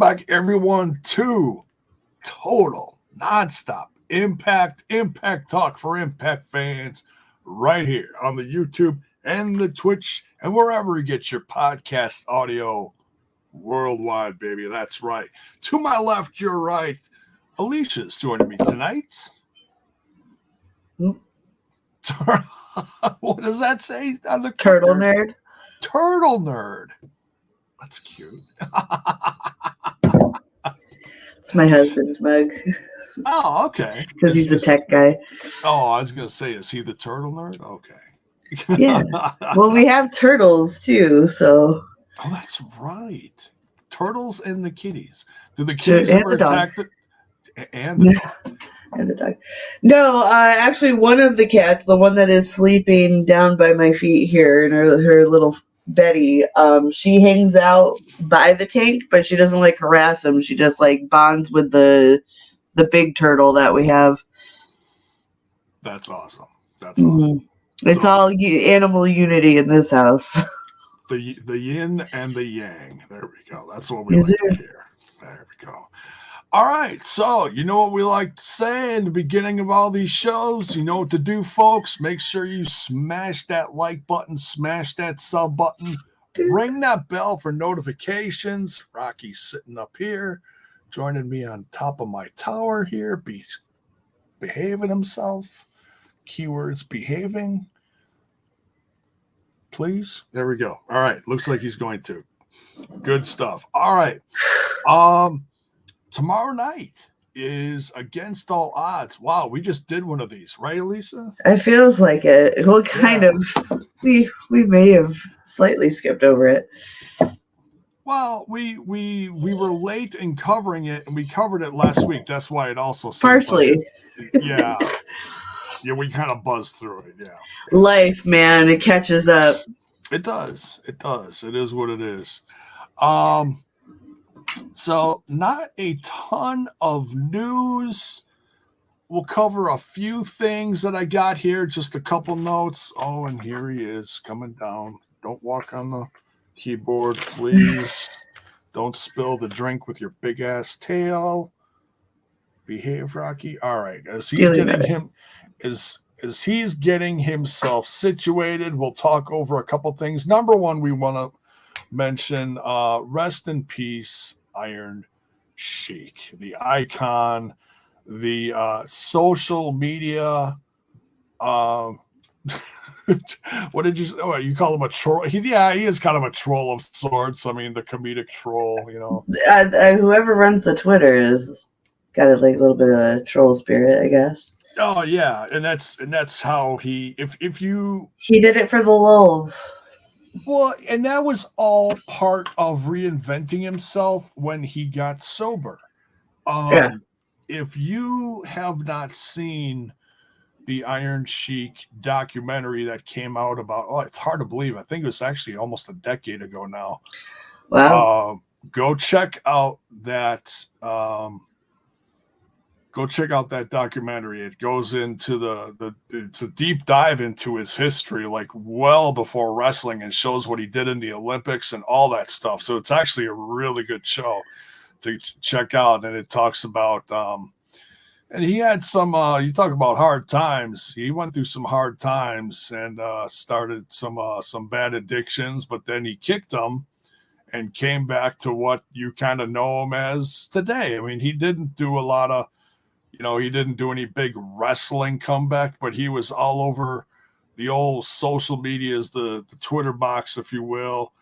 back, everyone, to Total Nonstop Impact Talk for Impact fans right here on the YouTube and the Twitch and wherever you get your podcast audio worldwide, baby. That's right. To my left, your right, Alicia's joining me tonight. What does that say on the Turtle nerd? Turtle nerd. That's cute. It's my husband's mug. Oh, okay. Because he's a tech guy. Oh, I was going to say, is he the turtle nerd? Okay. Yeah. Well, we have turtles too, so. Oh, that's right. Turtles and the kitties. Do the kitties ever attack the and the dog? And the dog. No, actually, one of the cats, the one that is sleeping down by my feet here in her little Betty, she hangs out by the tank, but she doesn't like harass him. She just like bonds with the big turtle that we have. That's awesome. That's awesome. It's all animal unity in this house. The yin and the yang. There we go. That's what we like to hear. There we go. All right. So, you know what we like to say in the beginning of all these shows? You know what to do, folks. Make sure you smash that like button, smash that sub button, ring that bell for notifications. Rocky's sitting up here, joining me on top of my tower here, behaving himself. Keywords behaving. Please. There we go. All right. Looks like he's going to. Good stuff. All right. Tomorrow night is Against All Odds. Wow, we just did one of these, right, Elisa? It feels like it. Well, kind of. We may have slightly skipped over it. Well, we were late in covering it, and we covered it last week. That's why it also partially. Yeah, we kind of buzzed through it. Yeah, life, man, it catches up. It does. It does. It is what it is. So not a ton of news. We'll cover a few things that I got here, just a couple notes. Oh, and here he is coming down. Don't walk on the keyboard, please. Don't spill the drink with your big ass tail. Behave, Rocky. All right. As he's getting himself situated, we'll talk over a couple things. Number one, we want to mention rest in peace, Iron Sheik, the icon, the social media. What did you? Oh, you call him a troll? He is kind of a troll of sorts. I mean, the comedic troll. You know, whoever runs the Twitter is got a little bit of a troll spirit, I guess. Oh yeah, and that's how he. If you he did it for the lulz. Well, and that was all part of reinventing himself when he got sober. If you have not seen the Iron Sheik documentary that came out about, it's hard to believe. I think it was actually almost a decade ago now. Wow. Go check out that. Go check out that documentary. It goes into it's a deep dive into his history, like well before wrestling, and shows what he did in the Olympics and all that stuff. So it's actually a really good show to check out. And it talks about, and he had some, you talk about hard times. He went through some hard times and started some bad addictions, but then he kicked them and came back to what you kind of know him as today. I mean, he didn't do a lot of, he didn't do any big wrestling comeback, but he was all over the old social medias, the Twitter box, if you will.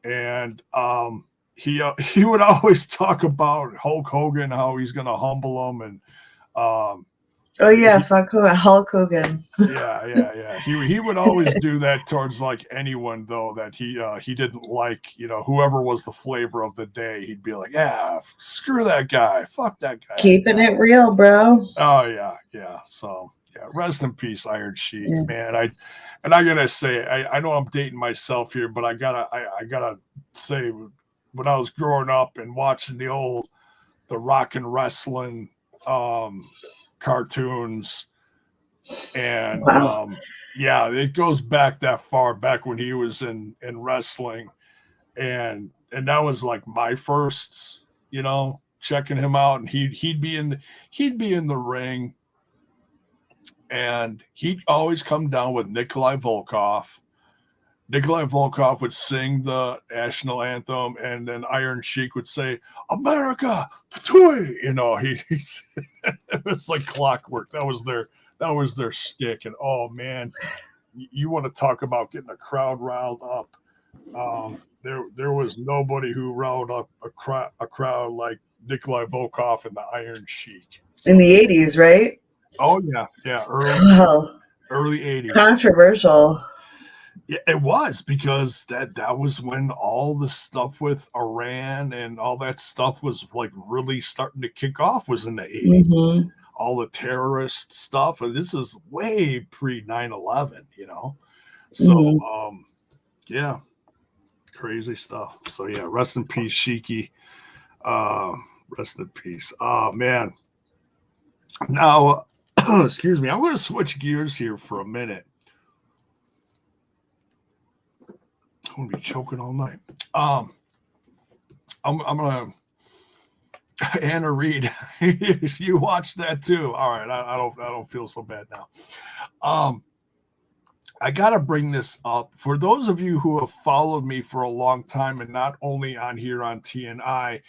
And he would always talk about Hulk Hogan, how he's going to humble him. And Hulk Hogan. Yeah. He would always do that towards like anyone though that he didn't like, whoever was the flavor of the day. He'd be like, yeah, screw that guy, fuck that guy. Keeping it real, bro. Oh yeah. So yeah, rest in peace, Iron Sheik, man. I gotta say, I know I'm dating myself here, but I gotta say, when I was growing up and watching the rock and wrestling cartoons, and it goes back that far, back when he was in wrestling, and that was like my first checking him out, and he'd be in the ring, and he'd always come down with Nikolai Volkov. Nikolai Volkov would sing the national anthem, and then Iron Sheik would say, "America, Patui!" He's it was like clockwork. That was their stick. And oh man, you want to talk about getting a crowd riled up? There was nobody who riled up a crowd like Nikolai Volkov and the Iron Sheik. So, in the 80s, right? Oh yeah, early 80s. Controversial. Yeah, it was, because that was when all the stuff with Iran and all that stuff was like really starting to kick off, was in the 80s. Mm-hmm. All the terrorist stuff, and this is way pre 9/11, So yeah, crazy stuff. So yeah, rest in peace, Sheiky. Rest in peace. Oh man. Now, excuse me, I'm going to switch gears here for a minute. I'm gonna be choking all night. I'm gonna Anna Reed. You watched that too. All right, I don't feel so bad now. I gotta bring this up for those of you who have followed me for a long time, and not only on here on TNI.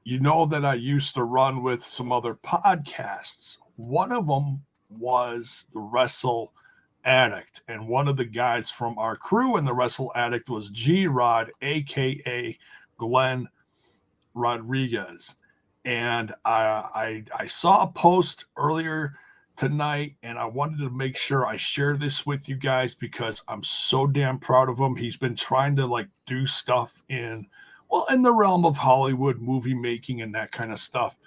You know that I used to run with some other podcasts. One of them was the Wrestle Addict, and one of the guys from our crew in the Wrestle Addict was G-Rod, aka Glenn Rodriguez. And I saw a post earlier tonight, and I wanted to make sure I share this with you guys because I'm so damn proud of him. He's been trying to do stuff in the realm of Hollywood, movie making, and that kind of stuff.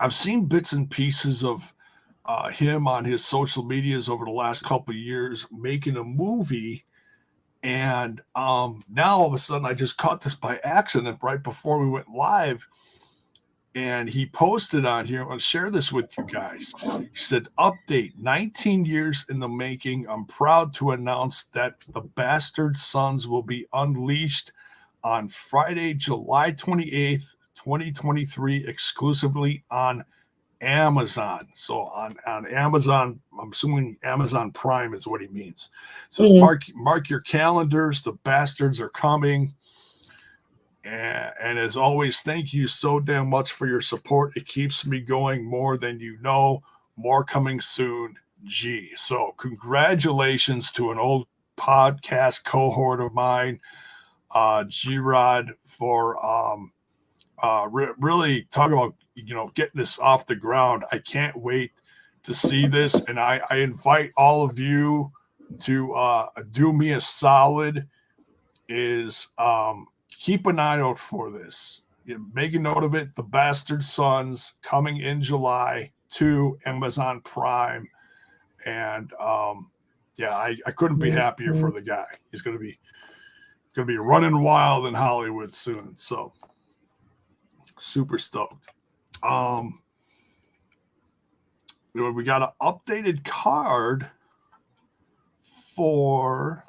I've seen bits and pieces of him on his social medias over the last couple of years making a movie, and now all of a sudden I just caught this by accident right before we went live, and he posted on here. I'll share this with you guys. He said, "Update: 19 years in the making. I'm proud to announce that The Bastard Sons will be unleashed on Friday, July 28th, 2023, exclusively on Amazon." So on Amazon, I'm assuming Amazon Prime is what he means. So mark your calendars. The Bastards are coming. And as always, thank you so damn much for your support. It keeps me going more than you know. More coming soon, G. So congratulations to an old podcast cohort of mine, G-Rod, for really talking about getting this off the ground. I can't wait to see this, and I invite all of you to do me a solid, is keep an eye out for this. Make a note of it. The Bastard Sons coming in July to Amazon Prime, and I couldn't be happier for the guy. He's gonna be running wild in Hollywood soon. So super stoked. We got an updated card for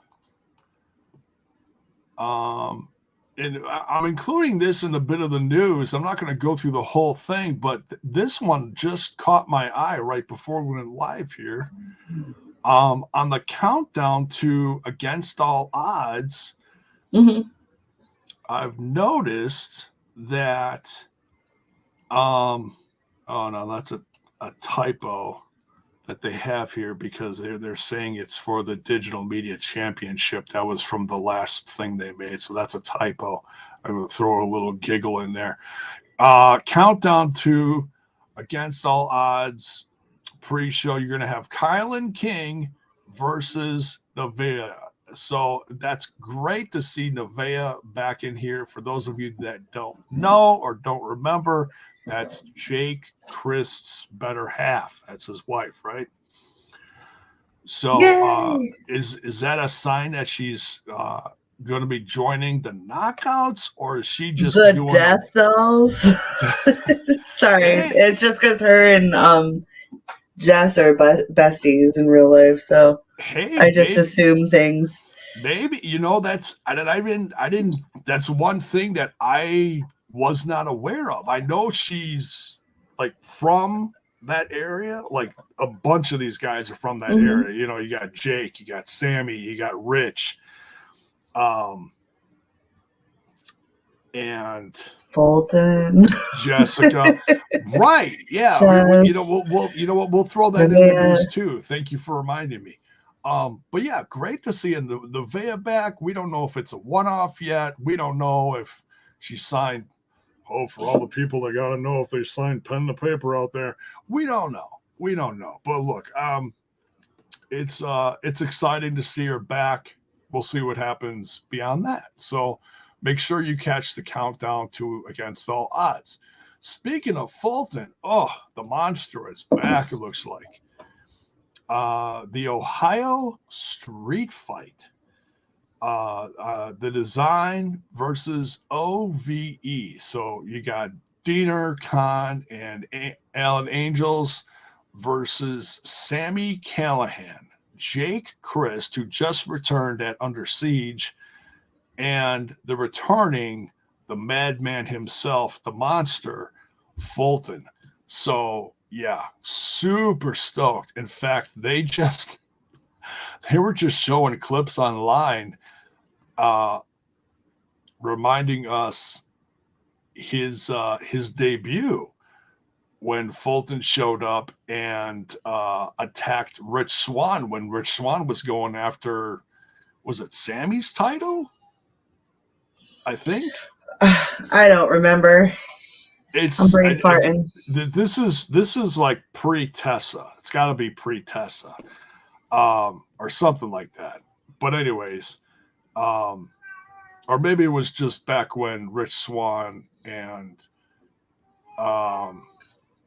and I'm including this in a bit of the news. I'm not going to go through the whole thing, but this one just caught my eye right before we went live here. On the countdown to Against All Odds, I've noticed that oh no, that's a typo that they have here, because they're saying it's for the Digital Media Championship. That was from the last thing they made, so that's a typo. I'm going to throw a little giggle in there. Countdown to Against All Odds pre-show, you're going to have KiLynn King versus Nevaeh. So that's great to see Nevaeh back in here. For those of you that don't know or don't remember, that's Jake Christ's better half. That's his wife, right? So is that a sign that she's going to be joining the Knockouts, or is she just the doing Death Dolls? Sorry, it's just because her and Jess are besties in real life, so I just assume things. Maybe that's I didn't. That's one thing that I was not aware of. I know she's like from that area. Like a bunch of these guys are from that area. You know, you got Jake, you got Sammy, you got Rich, and Fulton, JesSICKa. Right. Yeah. Jess, We'll throw that in the news too. Thank you for reminding me. But yeah, great to see the Vea back. We don't know if it's a one-off yet. We don't know if she signed. Oh, for all the people that got to know if they signed pen to paper out there, we don't know. We don't know. But look, it's exciting to see her back. We'll see what happens beyond that. So make sure you catch the countdown to Against All Odds. Speaking of Fulton, the monster is back. It looks like the Ohio Street Fight. The design versus OVE. So you got Diener, Khan, and Alan Angels versus Sammy Callahan, Jake Christ, who just returned at Under Siege, and the madman himself, the monster, Fulton. So yeah, super stoked. In fact, they were just showing clips online, reminding us his debut when Fulton showed up and attacked Rich Swann when Rich Swann was going after, was it Sammy's title? I think. I don't remember. I'm brain farting. This is like pre-Tessa. It's got to be pre-Tessa, or something like that. But anyways, or maybe it was just back when Rich Swann and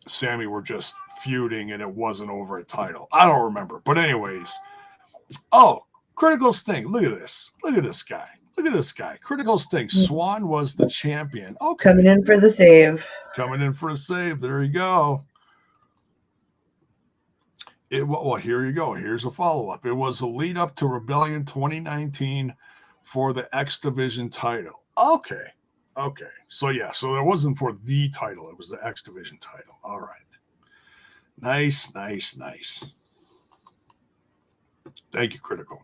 Sammy were just feuding and it wasn't over a title. I don't remember. But anyways, Critical Sting. Look at this. Look at this guy. Look at this guy. Critical Sting. Swann was the champion. Okay. Coming in for the save. Coming in for a save. There you go. Well, here you go. Here's a follow-up. It was a lead up to Rebellion 2019 for the X Division title. Okay. So yeah, so it wasn't for the title. It was the X Division title. All right. Nice. Thank you, Critical.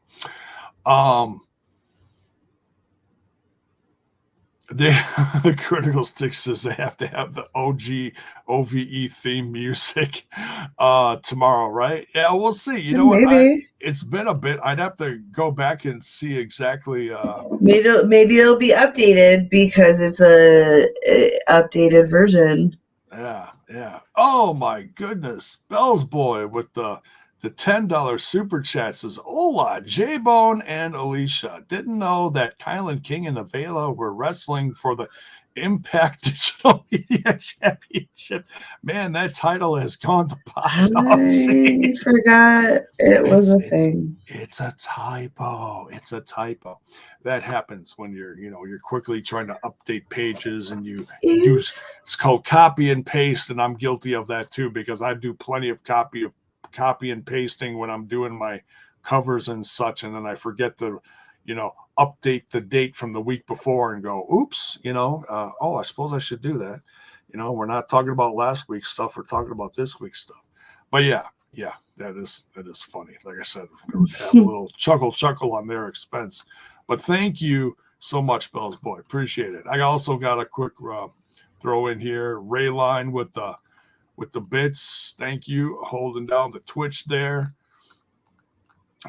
The Critical Stick says they have to have the OG OVE theme music tomorrow, right? Yeah, we'll see. You know maybe. What? It's been a bit. I'd have to go back and see exactly. Maybe it'll be updated because it's a updated version. Yeah. Oh my goodness, Bell's Boy with the $10 super chat says, "Hola, J-Bone and Alicia. Didn't know that KiLynn King and Avela were wrestling for the Impact Digital Media Championship. Man, that title has gone to pot. I forgot it was a thing. It's a typo. That happens when you're quickly trying to update pages and you use, it's called copy and paste, and I'm guilty of that too because I do plenty of copy and pasting when I'm doing my covers and such, and then I forget to, update the date from the week before and go, oops, I suppose I should do that. We're not talking about last week's stuff. We're talking about this week's stuff. But yeah, that is funny. Like I said, we're going to have a little chuckle on their expense. But thank you so much, Bell's Boy. Appreciate it. I also got a quick throw in here. Rayline with the bits. Thank you. Holding down the Twitch there.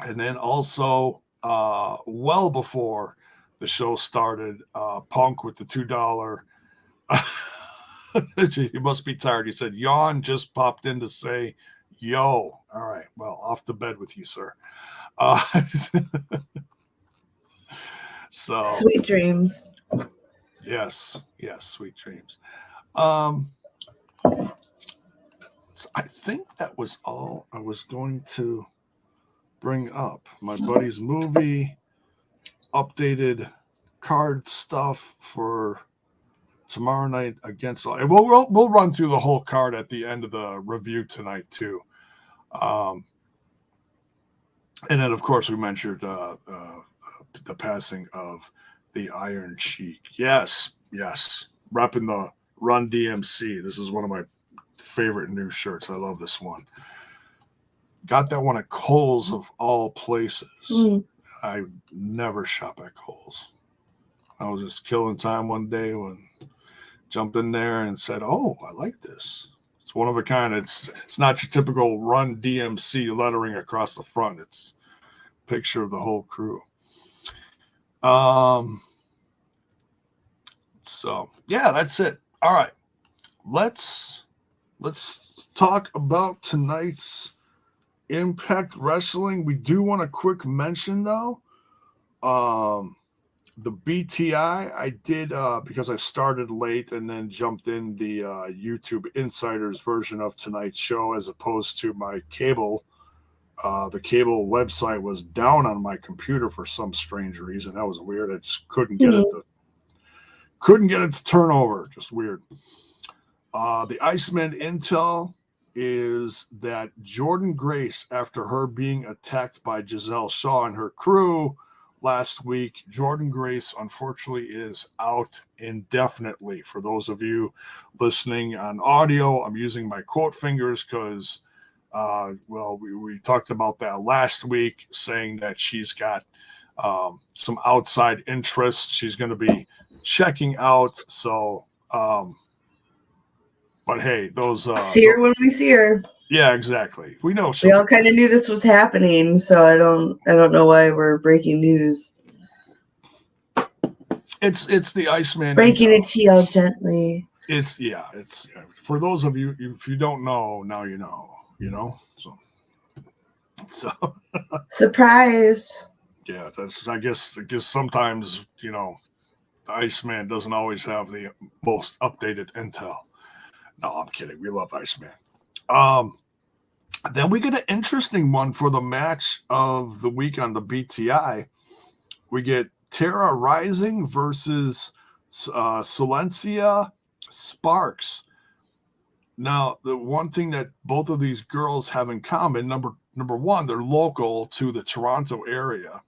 And then also, well before the show started, Punk with the $2. He must be tired. He said, yawn, just popped in to say, yo. All right. Well, off to bed with you, sir. So sweet dreams. Yes, sweet dreams. So I think that was all I was going to bring up. My buddy's movie, updated card stuff for tomorrow night against all. We'll run through the whole card at the end of the review tonight too. And then of course we mentioned the passing of the Iron Sheik. Yes. repping the Run DMC. This is one of my favorite new shirts. I love this one. Got that one at Kohl's of all places. I never shop at Kohl's. I was just killing time one day when jumped in there and said, "Oh, I like this. It's one of a kind. It's not your typical Run DMC lettering across the front. It's a picture of the whole crew." So yeah, that's it. All right, let's talk about tonight's Impact Wrestling. We do want a quick mention though. The BTI I did because I started late and then jumped in the YouTube Insiders version of tonight's show as opposed to my cable. The cable website was down on my computer for some strange reason. That was weird. I just couldn't get it to turn over. Just weird. The Iceman intel is that Jordynne Grace, after her being attacked by Giselle Shaw and her crew last week, Jordynne Grace unfortunately is out indefinitely. For those of you listening on audio, I'm using my quote fingers because we talked about that last week, saying that she's got some outside interests she's going to be checking out. So but hey, those see her when we see her. Yeah, exactly. We know we all kind of knew this was happening, so I don't know why we're breaking news. It's the Iceman breaking intel. it to y'all gently. It's for those of you, if you don't know, now you know. So surprise. Yeah, that's I guess sometimes the Iceman doesn't always have the most updated intel. No, I'm kidding. We love Iceman. Then we get an interesting one for the match of the week on the BTI. We get Terra Rising versus Silencia Sparks. Now, the one thing that both of these girls have in common, number one, they're local to the Toronto area.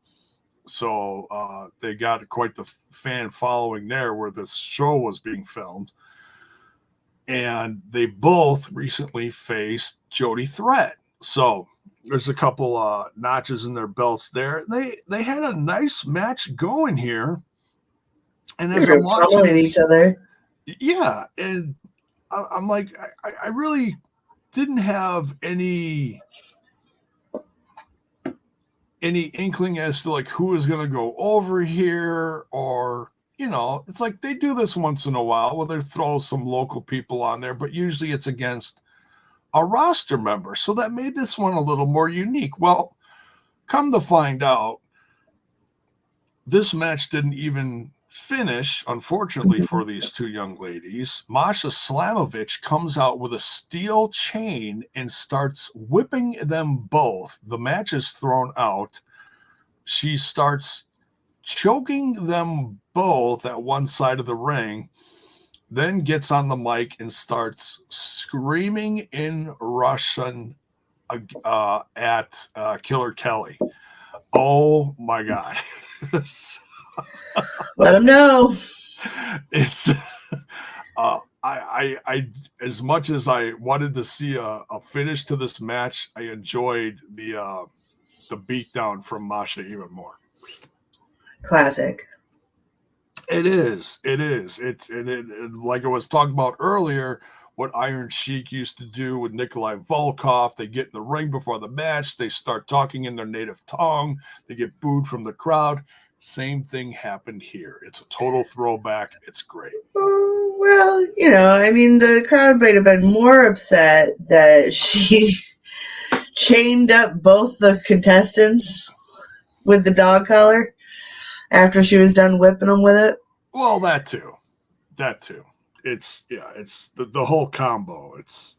So they got quite the fan following there where this show was being filmed. And they both recently faced Jody Threat. So there's a couple notches in their belts there. They had a nice match going here. And as I'm watching each other. Yeah, and I'm like, I really didn't have any inkling as to like who is going to go over here, or it's like they do this once in a while where they throw some local people on there, but usually it's against a roster member. So that made this one a little more unique. Well, come to find out, this match didn't even finish, unfortunately, for these two young ladies. Masha Slamovich comes out with a steel chain and starts whipping them both. The match is thrown out. She starts choking them both at one side of the ring, then gets on the mic and starts screaming in Russian at Killer Kelly. Oh my God. Let them know. It's I as much as I wanted to see a finish to this match, I enjoyed the beatdown from Masha even more. Classic. It is. It like I was talking about earlier, what Iron Sheik used to do with Nikolai Volkov. They get in the ring before the match. They start talking in their native tongue. They get booed from the crowd. Same thing happened here. It's a total throwback. It's great. Well, the crowd might have been more upset that she chained up both the contestants with the dog collar after she was done whipping them with it. Well, that too. It's the whole combo. It's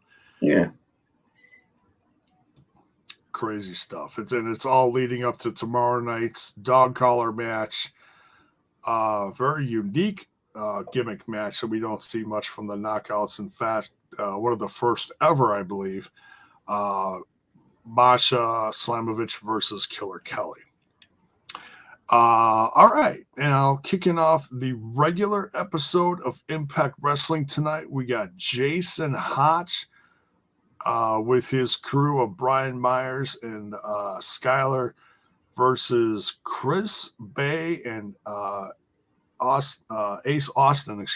crazy stuff. It's all leading up to tomorrow night's dog collar match. Very unique gimmick match that we don't see much from the knockouts. In fact, one of the first ever, I believe. Masha Slamovich versus Killer Kelly. All right. Now, kicking off the regular episode of Impact Wrestling tonight, we got Jason Hotch with his crew of Brian Myers and Skyler versus Chris Bay and Ace Austin,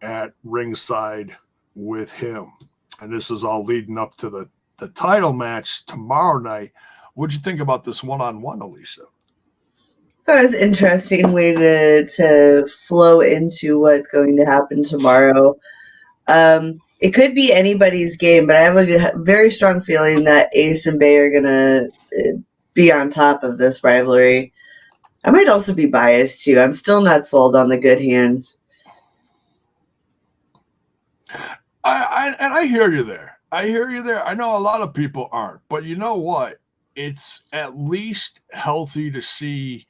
at ringside with him. And this is all leading up to the title match tomorrow night. What'd you think about this one-on-one, Alicia? That was an interesting way to flow into what's going to happen tomorrow. It could be anybody's game, but I have a very strong feeling that Ace and Bay are going to be on top of this rivalry. I might also be biased, too. I'm still not sold on the good hands. I hear you there. I know a lot of people aren't, but you know what? It's at least healthy to see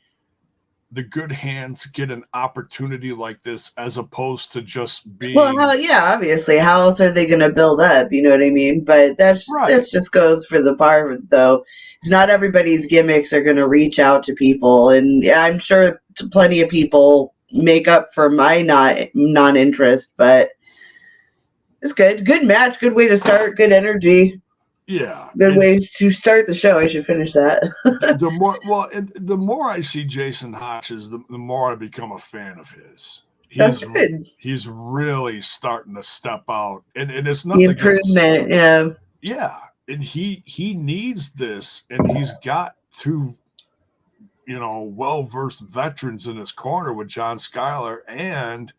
the good hands get an opportunity like this as opposed to just being... Well, obviously. How else are they going to build up? You know what I mean? But that just goes for the bar, though. It's not everybody's gimmicks are going to reach out to people. And I'm sure plenty of people make up for my non-interest, but it's good. Good match. Good way to start. Good energy. Yeah. Good ways to start the show. I should finish that. the more I see Jason Hotch's, the more I become a fan of his. That's good. He's really starting to step out. And it's not the improvement, Yeah. And he needs this, and he's got two, well-versed veterans in his corner with John Skyler and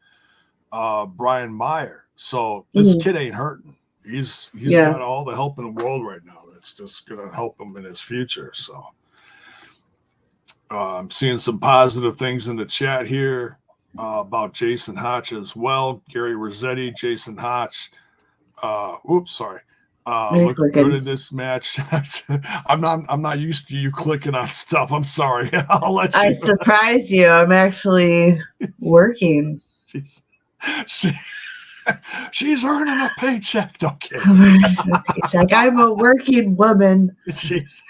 Brian Meyer. So this kid ain't hurting. He's got all the help in the world right now. That's just going to help him in his future. So I'm seeing some positive things in the chat here about Jason Hotch as well. Gary Rossetti, Jason Hotch. Look good in this match. I'm not used to you clicking on stuff. I'm sorry. I'll let you. I surprised you. I'm actually working. She's earning a paycheck. Okay. I'm earning a paycheck. I'm a working woman. Jeez.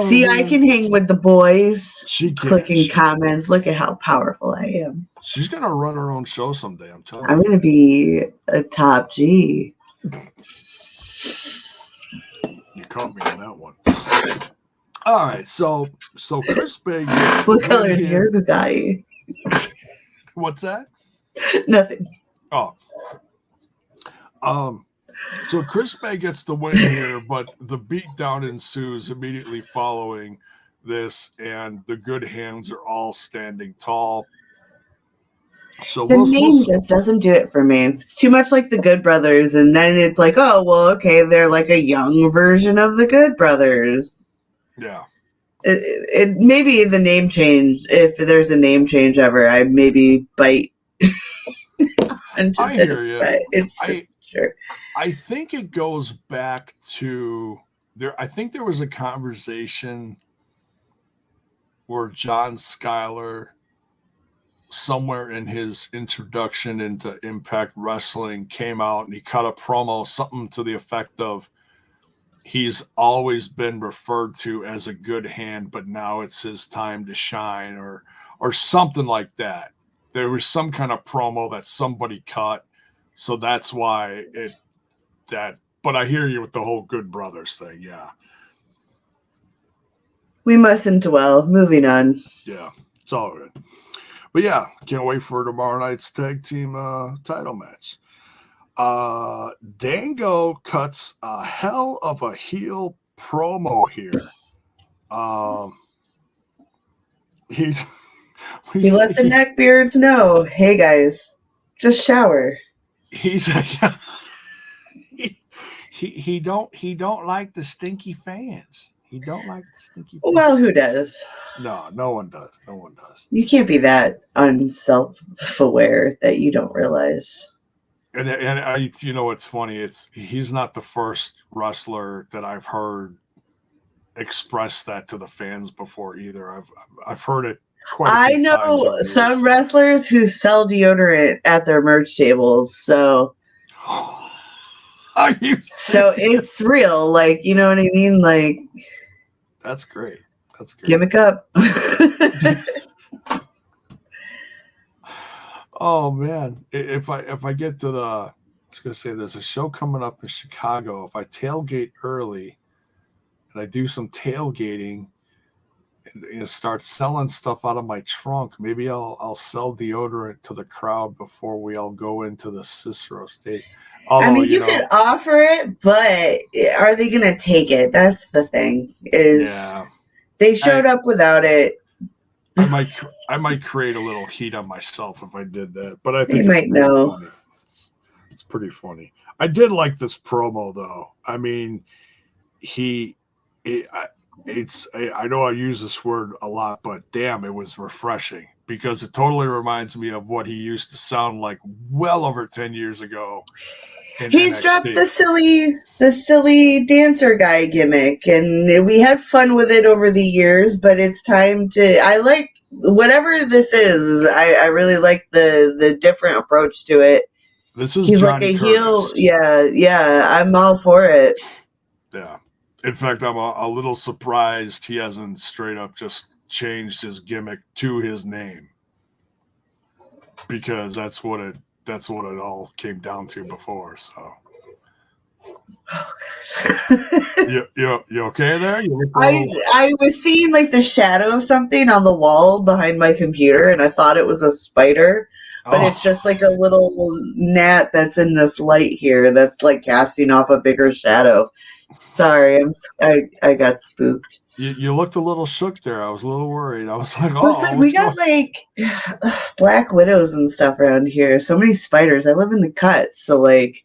See, man. I can hang with the boys. Clicking comments. Look at how powerful I am. She's going to run her own show someday, I'm telling you. I'm going to be a top G. You caught me on that one. All right, so Chris Bay. What color is your Bugatti? What's that? Nothing. Oh. So Chris Bay gets the win here, but the beatdown ensues immediately following this, and the good hands are all standing tall. So the name just doesn't do it for me. It's too much like the Good Brothers, and then it's like, oh, well, okay, they're like a young version of the Good Brothers. Yeah. It maybe the name change, if there's a name change ever, I maybe bite into I this, hear you. But it's just sure. I think it goes back to there. I think there was a conversation where John Skyler, somewhere in his introduction into Impact Wrestling, came out and he cut a promo, something to the effect of, he's always been referred to as a good hand, but now it's his time to shine, or something like that. There was some kind of promo that somebody cut, so that's why but I hear you with the whole Good Brothers thing. Yeah. We mustn't dwell. Moving on. Yeah, it's all good. But yeah, can't wait for tomorrow night's tag team title match. Dango cuts a hell of a heel promo here. He let the neckbeards know, hey guys, just shower. He's he don't like the stinky fans. He don't like the stinky fans. Well, who does? No one does. No one does. You can't be that unself-aware that you don't realize. And you know what's funny? He's not the first wrestler that I've heard express that to the fans before either. I've heard it quite a few times. I know some wrestlers who sell deodorant at their merch tables, so are you serious? So it's real, like, you know what I mean? Like, That's great. That's great. Gimmick up. Oh man, if I get to I was gonna say there's a show coming up in Chicago. If I tailgate early and I do some tailgating and start selling stuff out of my trunk, maybe I'll sell deodorant to the crowd before we all go into the Cicero State. Although, I mean, you could offer it, but are they going to take it? That's the thing. They showed up without it. I might create a little heat on myself if I did that, but I think they might know. Funny. It's pretty funny. I did like this promo though. I mean, I know I use this word a lot, but damn, it was refreshing because it totally reminds me of what he used to sound like well over 10 years ago. He's dropped the silly dancer guy gimmick, and we had fun with it over the years, but it's time to, I like whatever this is. I really like the different approach to it. This is He's Johnny like a Curtis. heel. Yeah, I'm all for it. Yeah. In fact, I'm a little surprised he hasn't straight up just changed his gimmick to his name, because that's what it all came down to before. So, you okay there? I was seeing like the shadow of something on the wall behind my computer, and I thought it was a spider, but it's just like a little gnat that's in this light here that's like casting off a bigger shadow. Sorry, I got spooked. You looked a little shook there. I was a little worried. I was like, we got like black widows and stuff around here. So many spiders. I live in the cut, so like,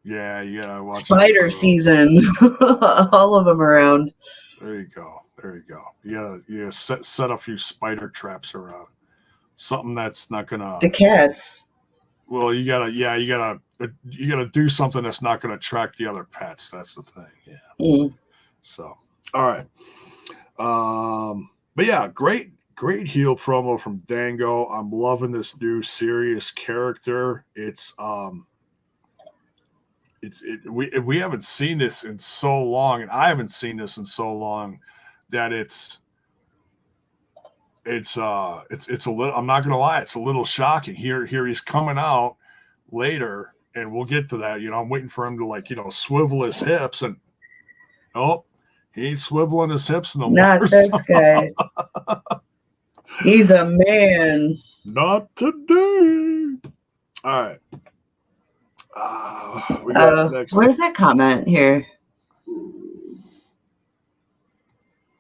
yeah, you gotta watch spider season. All of them around. There you go. You gotta set a few spider traps around. Something that's not gonna. The cats. Well, you gotta do something that's not gonna attract the other pets. That's the thing. Yeah. Mm. So, all right. But yeah, great heel promo from Dango. I'm loving this new serious character. We haven't seen this in so long, and I haven't seen this in so long that it's a little, I'm not gonna lie, it's a little shocking. Here he's coming out later, and we'll get to that. I'm waiting for him to swivel his hips, and he ain't swiveling his hips no more. Not this guy. He's a man. Not today. All right. Where's that comment here?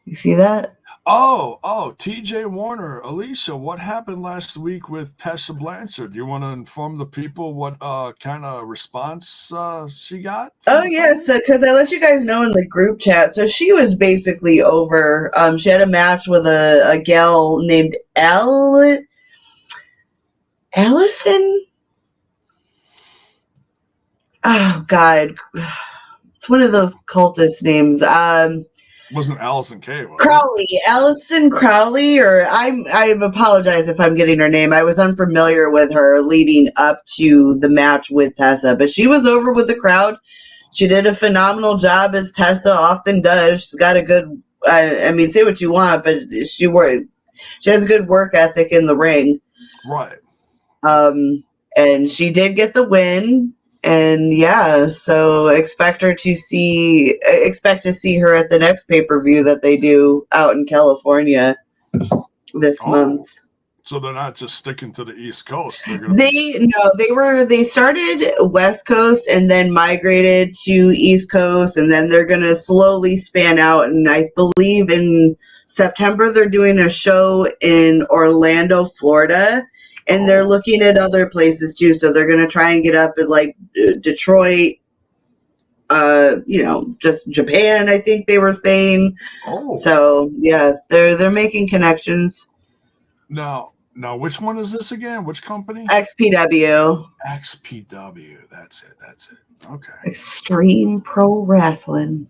You see that? Oh, TJ Warner, Alicia, what happened last week with Tessa Blanchard? Do you want to inform the people what kind of response she got? Oh, yes, because I let you guys know in the group chat. So she was basically over. She had a match with a gal named Allison. Oh, God. It's one of those cultist names. Wasn't Allison K. Allison Crowley, or I apologize if I'm getting her name. I was unfamiliar with her leading up to the match with Tessa, but she was over with the crowd. She did a phenomenal job, as Tessa often does. She's got a good, I mean, say what you want, but she has a good work ethic in the ring. Right. And she did get the win. And yeah, so expect to see her at the next pay-per-view that they do out in California this month. So they're not just sticking to the East Coast. They started West Coast and then migrated to East Coast, and then they're gonna slowly span out. And I believe in September they're doing a show in Orlando, Florida. And they're looking at other places too, so they're gonna try and get up at like Detroit, just Japan. I think they were saying. Oh. So yeah, they're making connections. Now, which one is this again? Which company? XPW. XPW. That's it. Okay. Extreme Pro Wrestling.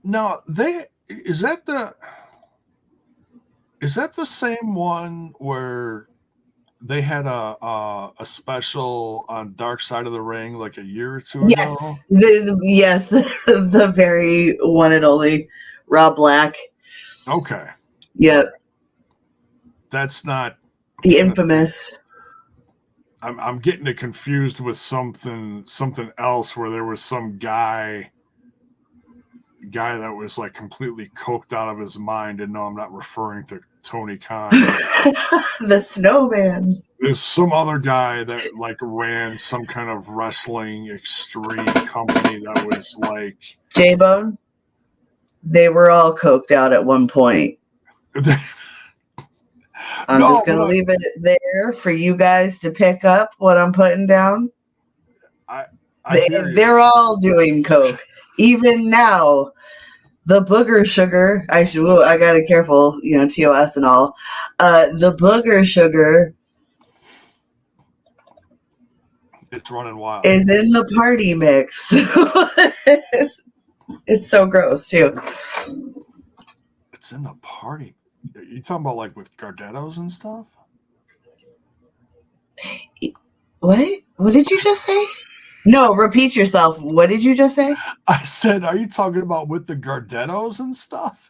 Now is that the same one where they had a special on Dark Side of the Ring like a year or two ago. Yes, the very one and only Rob Black. Okay. Yep. That's not the infamous. I'm getting it confused with something else where there was some guy that was like completely coked out of his mind. And no, I'm not referring to Tony Khan. The Snowman. There's some other guy that like ran some kind of wrestling extreme company that was like J-Bone. They were all coked out at one point. I'm just going to leave it there for you guys to pick up what I'm putting down. They're all doing coke. Even now, the booger sugar, I got to be careful, TOS and all. The booger sugar it's running wild. Is in the party mix. It's so gross, too. It's in the party. You talking about like with Gardettos and stuff? What? What did you just say? No, repeat yourself. What did you just say? I said, are you talking about with the Gardettos and stuff?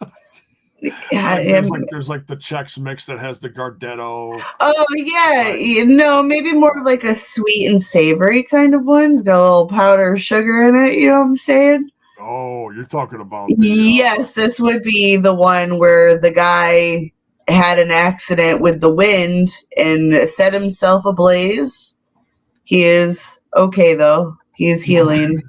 Yeah, there's like the Chex Mix that has the Gardetto. Oh yeah, no, maybe more of like a sweet and savory kind of one. It's got a little powder sugar in it. You know what I'm saying? Oh, you're talking about yes, this would be the one where the guy had an accident with the wind and set himself ablaze. He is okay though. He is healing.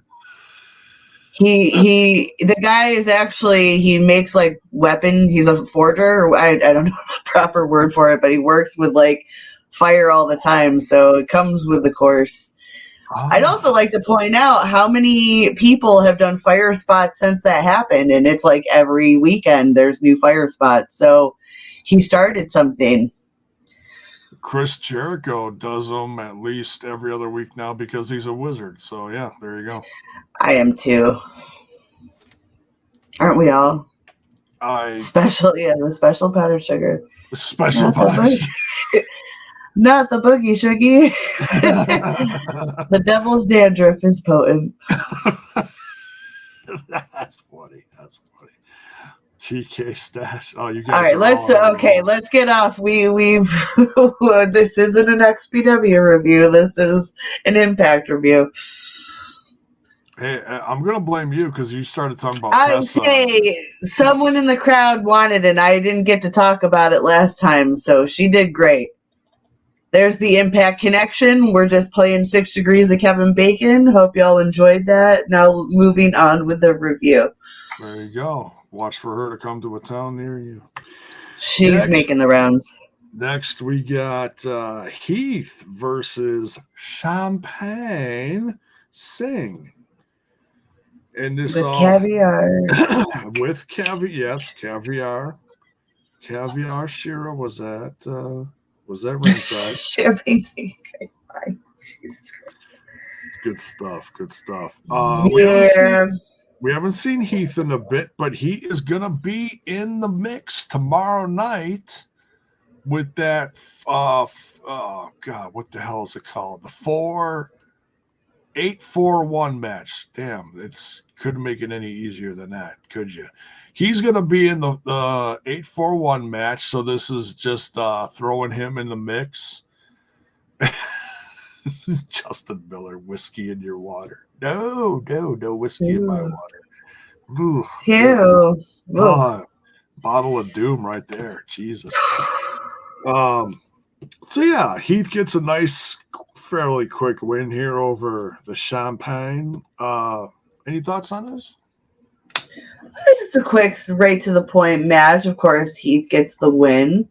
The guy is actually, he makes like weapon. He's a forger. I don't know the proper word for it, but he works with like fire all the time. So it comes with the course. Oh. I'd also like to point out how many people have done fire spots since that happened. And it's like every weekend there's new fire spots. So he started something. Chris Jericho does them at least every other week now because he's a wizard. So yeah, there you go. I am too. Aren't we all? The special powdered sugar. Special powdered sugar. Not the boogie shuggy. The devil's dandruff is potent. That's funny. TK stash. Oh, you guys. All right, let's get off. We've this isn't an XPW review. This is an Impact review. Hey, I'm gonna blame you because you started talking about. Hey, someone in the crowd wanted, and I didn't get to talk about it last time, so she did great. There's the Impact connection. We're just playing 6 Degrees of Kevin Bacon. Hope y'all enjoyed that. Now moving on with the review. There you go. Watch for her to come to a town near you. She's making the rounds. Next, we got Heath versus Champagne Singh. And this with caviar. With caviar, yes, caviar. Caviar Shera was that ringside? Champagne Singh. Good stuff. We haven't seen Heath in a bit, but he is going to be in the mix tomorrow night with that, what the hell is it called? The 8-4-1 match. Damn, couldn't make it any easier than that, could you? He's going to be in the 8-4-1 match, so this is just throwing him in the mix. Justin Miller, whiskey in your water. No whiskey in my water. Ooh, ew. Bottle of doom right there. Jesus. So yeah, Heath gets a nice, fairly quick win here over the Champagne. Any thoughts on this? Just a quick, right to the point match. Of course, Heath gets the win.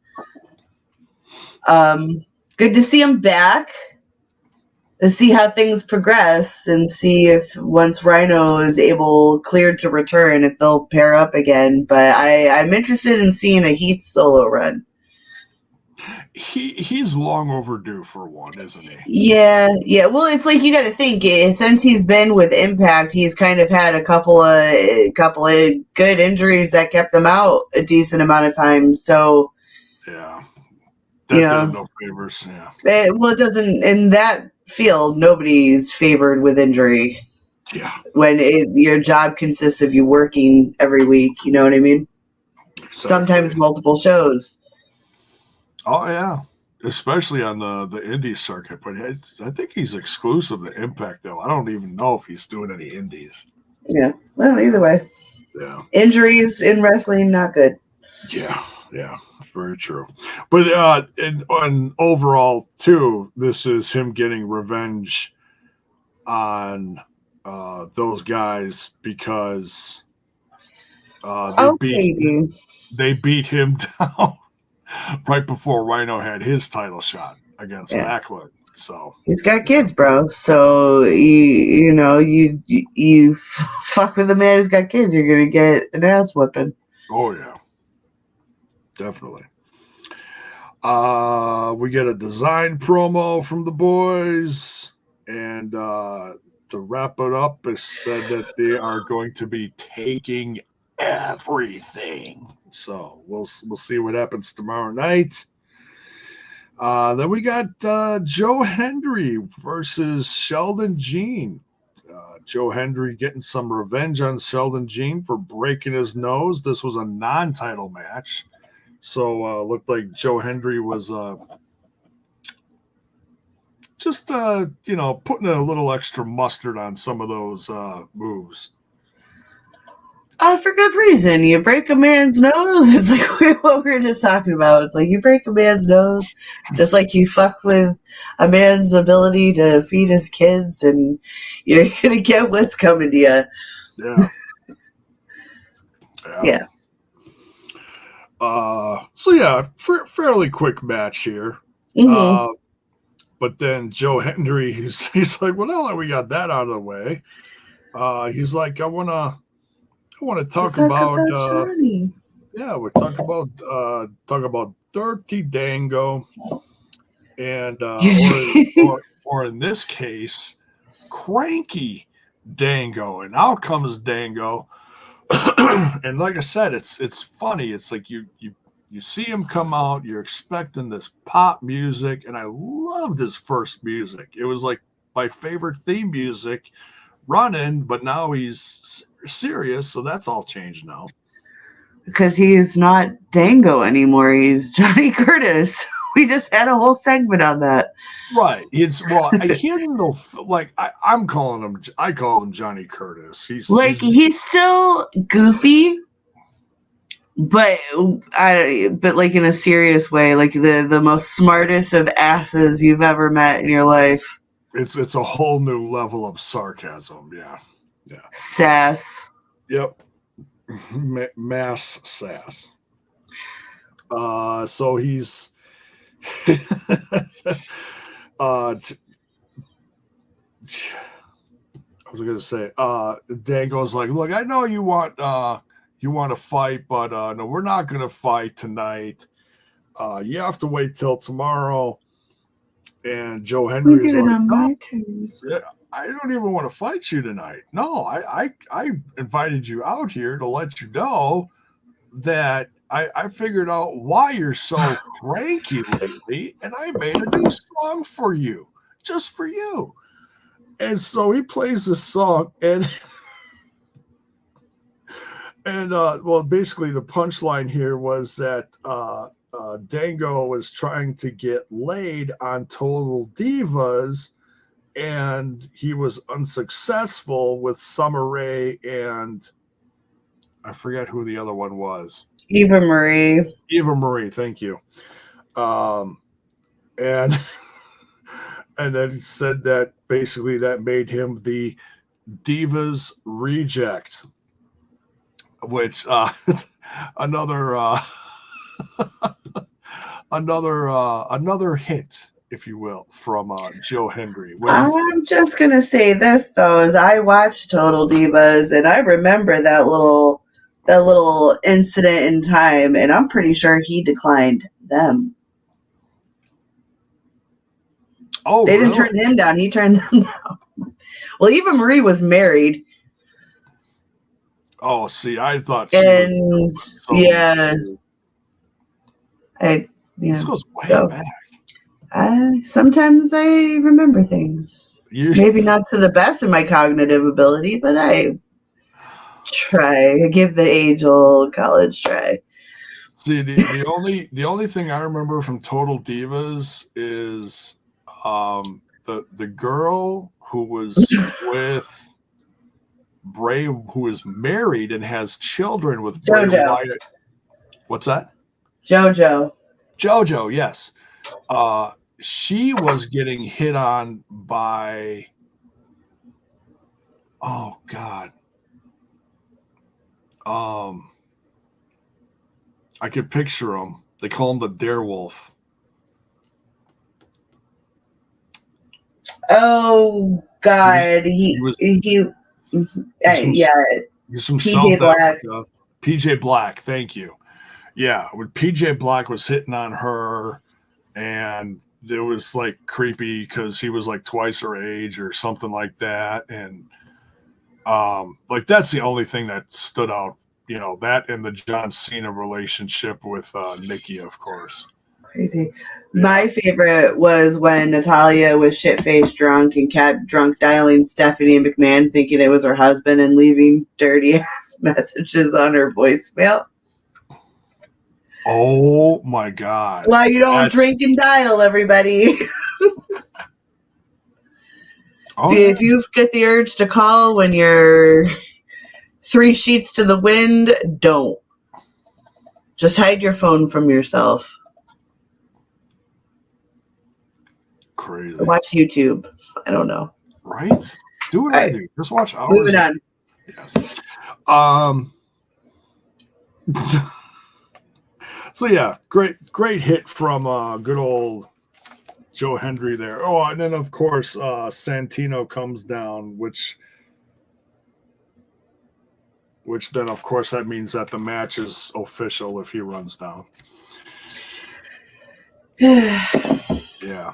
Good to see him back. To see how things progress and see if once Rhino is cleared to return, if they'll pair up again. But I'm interested in seeing a Heath solo run. He's long overdue for one, isn't he? Yeah. Well, it's like you got to think since he's been with Impact, he's kind of had a couple of good injuries that kept him out a decent amount of time. So yeah. did him no favors. Yeah. It doesn't, in that field, nobody's favored with injury. Yeah. When your job consists of you working every week, you know what I mean? Exactly. Sometimes multiple shows. Oh, yeah. Especially on the indie circuit. But I think he's exclusive to Impact, though. I don't even know if he's doing any indies. Yeah. Well, either way. Yeah. Injuries in wrestling, not good. Yeah. Yeah. Very true. But and overall, too, this is him getting revenge on those guys because they beat him down right before Rhino had his title shot against Macklin. So he's got kids, bro. So you fuck with a man who's got kids, you're gonna get an ass whipping. Oh yeah, definitely. We get a design promo from the boys, and to wrap it up, it said that they are going to be taking everything. So we'll see what happens tomorrow night. Then we got Joe Hendry versus Sheldon Jean. Joe Hendry getting some revenge on Sheldon Jean for breaking his nose. This was a non-title match. So looked like Joe Hendry was just putting a little extra mustard on some of those moves. For good reason. You break a man's nose. It's like what we were just talking about. It's like you break a man's nose, just like you fuck with a man's ability to feed his kids, and you're gonna get what's coming to you. Yeah. Yeah. So yeah, fairly quick match here. Mm-hmm. But then Joe Hendry, he's like, well, now that we got that out of the way, he's like, I want to talk about Johnny. Yeah, we're talking about Dirty Dango, and or in this case, Cranky Dango, and out comes Dango. And like I said, it's funny. It's like you see him come out, you're expecting this pop music, and I loved his first music. It was like my favorite theme music running, but now he's serious, so that's all changed now. Because he is not Dango anymore. He's Johnny Curtis. We just had a whole segment on that. Right. He doesn't know, like I call him Johnny Curtis. He's still goofy, but like in a serious way, like the most smartest of asses you've ever met in your life. It's a whole new level of sarcasm. Yeah. Yeah. Sass. Yep. Mass sass. So he's I was gonna say Dango's like, look, I know you want to fight, but no, we're not gonna fight tonight. You have to wait till tomorrow. And Joe Hendry we did it on my terms. Yeah, I don't even want to fight you tonight. No, I invited you out here to let you know that I figured out why you're so cranky lately, and I made a new song for you, just for you. And so he plays this song, and well, basically the punchline here was that Dango was trying to get laid on Total Divas, and he was unsuccessful with Summer Rae and I forget who the other one was. Eva Marie, thank you. And then he said that basically that made him the Divas reject, which another hit, if you will, from Joe Hendry. I'm just gonna say this though, as I watched Total Divas, and I remember that little incident in time, and I'm pretty sure he declined them. Oh, they didn't turn him down; he turned them down. Well, Eva Marie was married. Oh, see, I thought. Yeah. This goes way back. Sometimes I remember things. Maybe not to the best of my cognitive ability, but I try. I give the age-old college try. See, the only thing I remember from Total Divas is the girl who was with Bray, who is married and has children with Bray Wyatt. What's that? JoJo, yes. She was getting hit on by, oh God. I could picture him. They call him the Darewolf. Oh God, he was from South Africa. PJ Black, thank you. Yeah, when PJ Black was hitting on her, and it was like creepy because he was like twice her age or something like that, and like that's the only thing that stood out. You know, that and the John Cena relationship with Nikki, of course. Crazy. Yeah. My favorite was when Natalya was shit-faced drunk and kept drunk dialing Stephanie McMahon thinking it was her husband and leaving dirty-ass messages on her voicemail. Oh, my God. Why you don't drink and dial, everybody. If you get the urge to call when you're 3 sheets to the wind, don't. Just hide your phone from yourself. Crazy. Or watch YouTube. I don't know. Right? Do what I do. Just watch hours. Moving on. Yes. So yeah, great hit from good old Joe Hendry there. Oh, and then of course Santino comes down, which then of course that means that the match is official if he runs down. Yeah.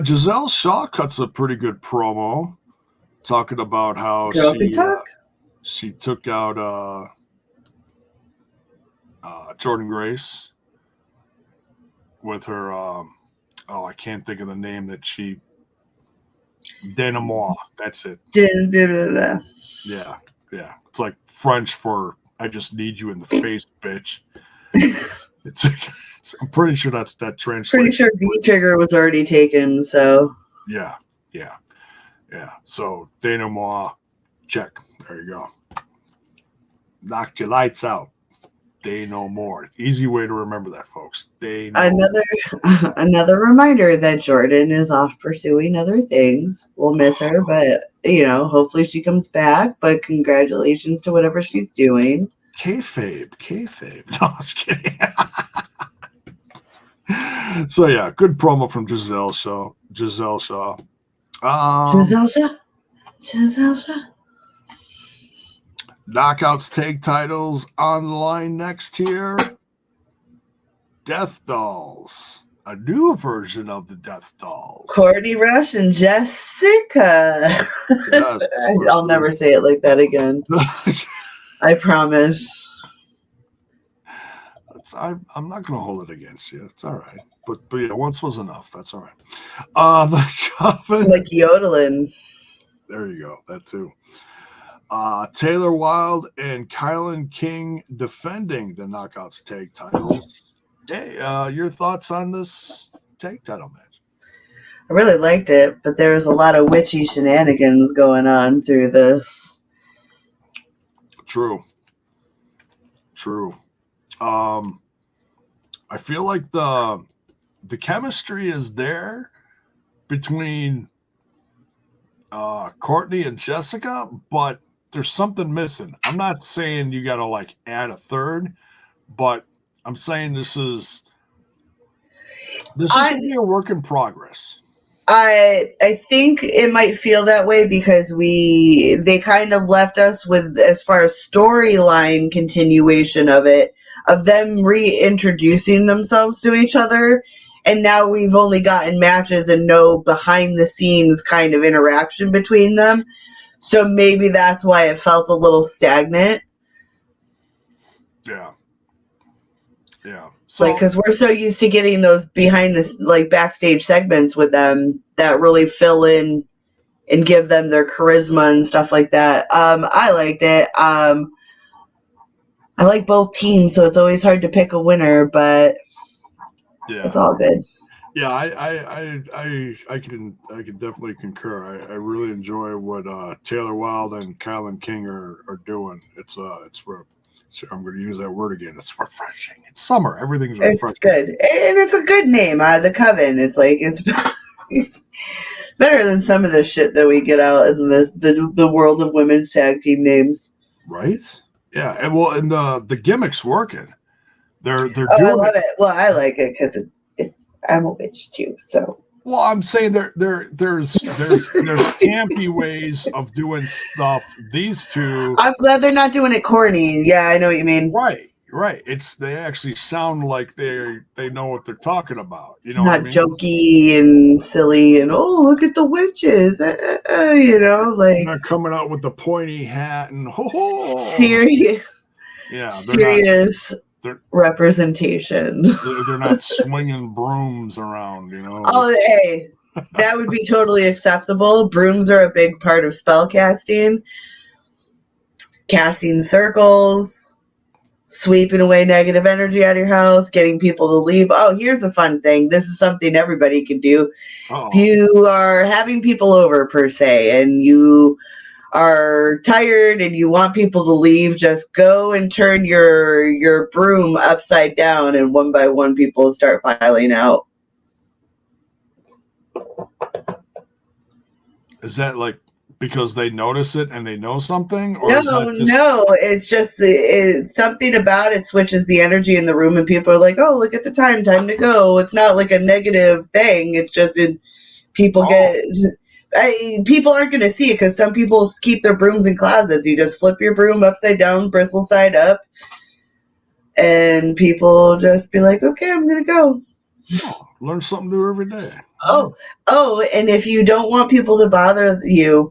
Giselle Shaw cuts a pretty good promo talking about how she took out Jordan Grace with her I can't think of the name that she denouement. That's it. Yeah. It's like French for I just need you in the face, bitch. I'm pretty sure that translates. Pretty sure V-Trigger was already taken, so. Yeah. So, denouement, check. There you go. Knocked your lights out. Day no more. Easy way to remember that, folks. Day no more. Another reminder that Jordan is off pursuing other things. We'll miss her, but, hopefully she comes back. But congratulations to whatever she's doing. Kayfabe. No, I was kidding. So yeah, good promo from Giselle Shaw. Giselle Shaw. Knockouts take titles on the line next here. Death Dollz. A new version of the Death Dollz. Courtney Rush and JesSICKa. Yes, I'll never say it like that again. I promise. I'm not going to hold it against you. It's all right. But yeah, once was enough. That's all right. The Coven. Like yodeling. There you go. That too. Taylor Wilde and KiLynn King defending the Knockouts tag titles. Hey, your thoughts on this tag title match? I really liked it, but there was a lot of witchy shenanigans going on through this. True. I feel like the chemistry is there between Courtney and JesSICKa, but there's something missing. I'm not saying you got to like add a third, but I'm saying this is going to be a work in progress. I think it might feel that way because they kind of left us with, as far as storyline continuation of it, of them reintroducing themselves to each other, and now we've only gotten matches and no behind the scenes kind of interaction between them. So maybe that's why it felt a little stagnant. Yeah. So, like, because we're so used to getting those behind the like backstage segments with them that really fill in and give them their charisma and stuff like that. I liked it. I like both teams, so it's always hard to pick a winner, but it's all good. Yeah, I can definitely concur. I really enjoy what Taylor Wilde and KiLynn King are doing. It's I'm going to use that word again. It's refreshing. It's summer. Everything's refreshing. It's good, and it's a good name. The Coven. It's like it's better than some of the shit that we get out in the world of women's tag team names. Right? Yeah, and the gimmick's working. They're doing. I love it. Well, I like it because I'm a witch too. So. Well, I'm saying there's campy ways of doing stuff. These two. I'm glad they're not doing it corny. Yeah, I know what you mean. Right. They actually sound like they know what they're talking about. You know, not what I mean? Jokey and silly and look at the witches. You know, like they're coming out with the pointy hat and serious. Yeah, serious. Representation. They're not swinging brooms around, you know. Oh, hey, that would be totally acceptable. Brooms are a big part of spell casting circles, sweeping away negative energy out of your house, getting people to leave. Oh, here's a fun thing. This is something everybody can do. If you are having people over, per se, and you are tired and you want people to leave, just go and turn your broom upside down, and one by one people will start filing out. Is that like because they notice it and they know something? Or no, it's just it's something about it switches the energy in the room, and people are like, oh, look at the time to go. It's not like a negative thing. It's just people people aren't going to see it because some people keep their brooms in closets. You just flip your broom upside down, bristle side up, and people just be like, okay, I'm going to go. Learn something new every day. Oh, and if you don't want people to bother you,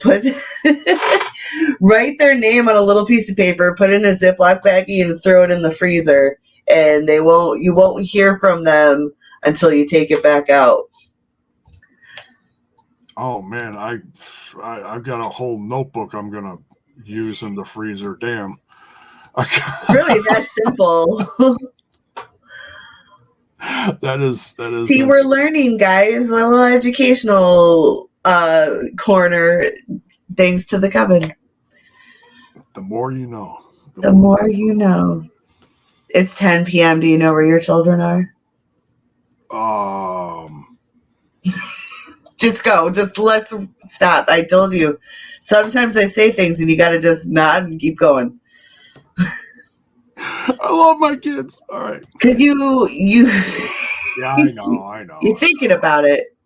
write their name on a little piece of paper, put it in a Ziploc baggie, and throw it in the freezer, and you won't hear from them until you take it back out. Oh man, I've got a whole notebook I'm gonna use in the freezer. Damn. Really that simple. That is. See, we're learning, guys. A little educational corner, thanks to the Coven. The more you know. The more you know. It's 10 p.m. Do you know where your children are? Just go. Just let's stop. I told you. Sometimes I say things and you got to just nod and keep going. I love my kids. All right. Because you. Yeah, I know. You're thinking about it.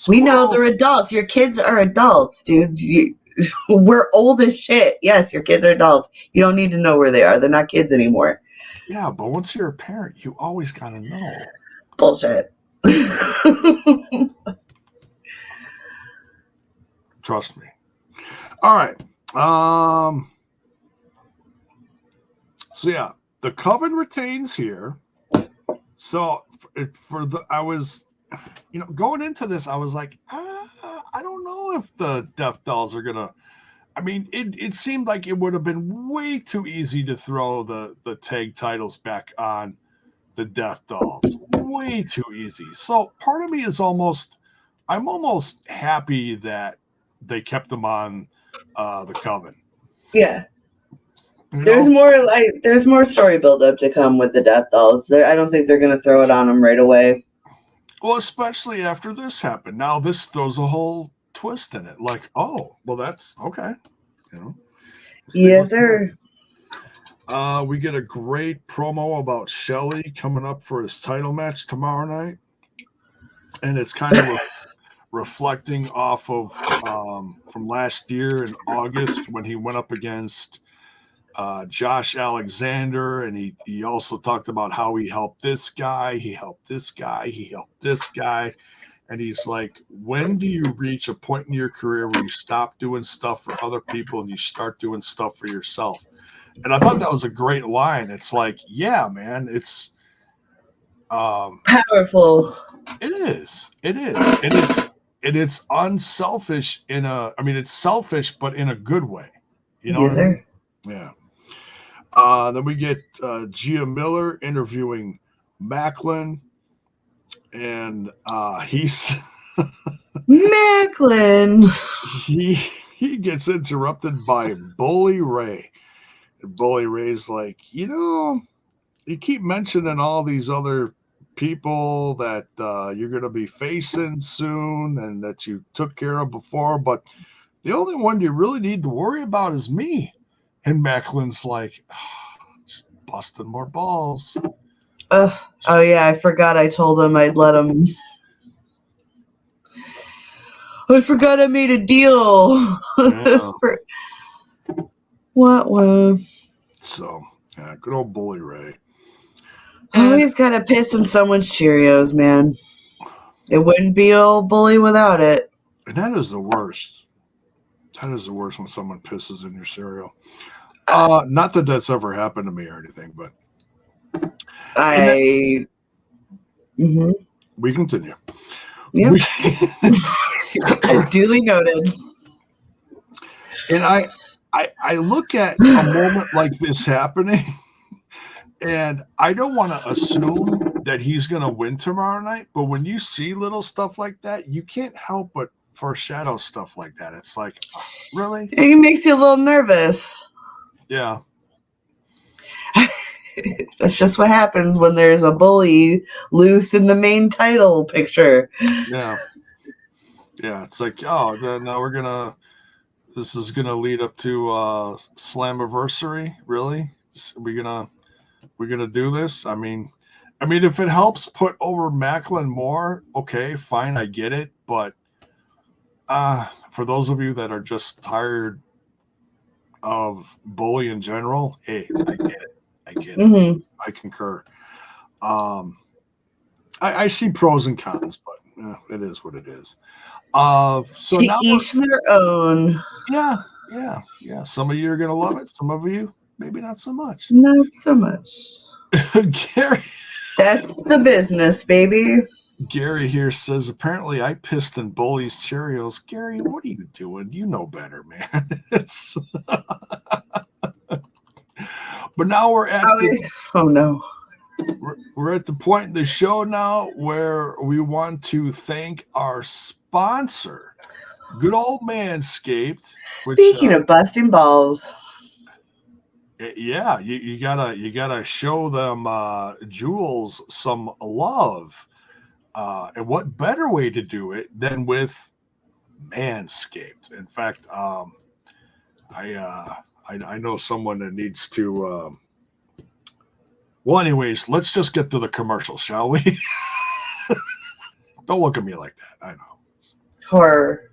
We know they're adults. Your kids are adults, dude. We're old as shit. Yes, your kids are adults. You don't need to know where they are. They're not kids anymore. Yeah, but once you're a parent, you always got to know. Bullshit. Trust me. All right. So yeah, the Coven retains here. So I was, going into this, I was like, I don't know if the Death Dolls are gonna. I mean, it seemed like it would have been way too easy to throw the tag titles back on the Death Dolls. Way too easy. So part of me is I'm almost happy that they kept them on the Coven. Yeah. There's more story build up to come with the Death Dolls. I don't think they're going to throw it on them right away. Well, especially after this happened. Now this throws a whole twist in it. Like, oh, well, that's okay. Yes, sir. We get a great promo about Shelley coming up for his title match tomorrow night. And it's kind of reflecting off of from last year in August when he went up against Josh Alexander, and he also talked about how he helped this guy, he helped this guy, and he's like, when do you reach a point in your career where you stop doing stuff for other people and you start doing stuff for yourself? And I thought that was a great line. It's like, yeah, man, it's powerful. It is. And it's unselfish it's selfish, but in a good way. You know Yes, what I mean? sir. Yeah. Then we get Gia Miller interviewing Macklin, and he's Macklin. he gets interrupted by Bully Ray. And Bully Ray's like, you keep mentioning all these other people that you're going to be facing soon and that you took care of before, but the only one you really need to worry about is me. And Macklin's like, just busting more balls. Oh yeah, I forgot I told him I'd let him. I forgot I made a deal. Yeah. What? So, yeah, good old Bully Ray. Always got to piss in someone's Cheerios, man. It wouldn't be old Bully without it. And that is the worst. That is the worst when someone pisses in your cereal. Not that that's ever happened to me or anything, but we continue. Yep. Duly noted. And I look at a moment like this happening, and I don't want to assume that he's going to win tomorrow night, but when you see little stuff like that, you can't help but foreshadow stuff like that. It's like, really? It makes you a little nervous. Yeah. That's just what happens when there's a bully loose in the main title picture. Yeah. Yeah, it's like, now this is gonna lead up to Slammiversary. Really? We're gonna do this? I mean, if it helps put over Macklin more, okay, fine, I get it. But for those of you that are just tired of Bully in general, hey, I get it. Mm-hmm. I concur. I see pros and cons, but it is what it is. So to now each their own. Yeah. Some of you are gonna love it. Some of you maybe not so much. Not so much. Gary. That's the business, baby. Gary here says, apparently I pissed in Bully's Cheerios. Gary, what are you doing? You know better, man. But now we're at we're at the point in the show now where we want to thank our sponsor, good old Manscaped. Speaking of busting balls. Yeah, you gotta show them Jules some love. And what better way to do it than with Manscaped? In fact, I know someone that needs to. Well, anyways, let's just get to the commercial, shall we? Don't look at me like that. I know. Horror.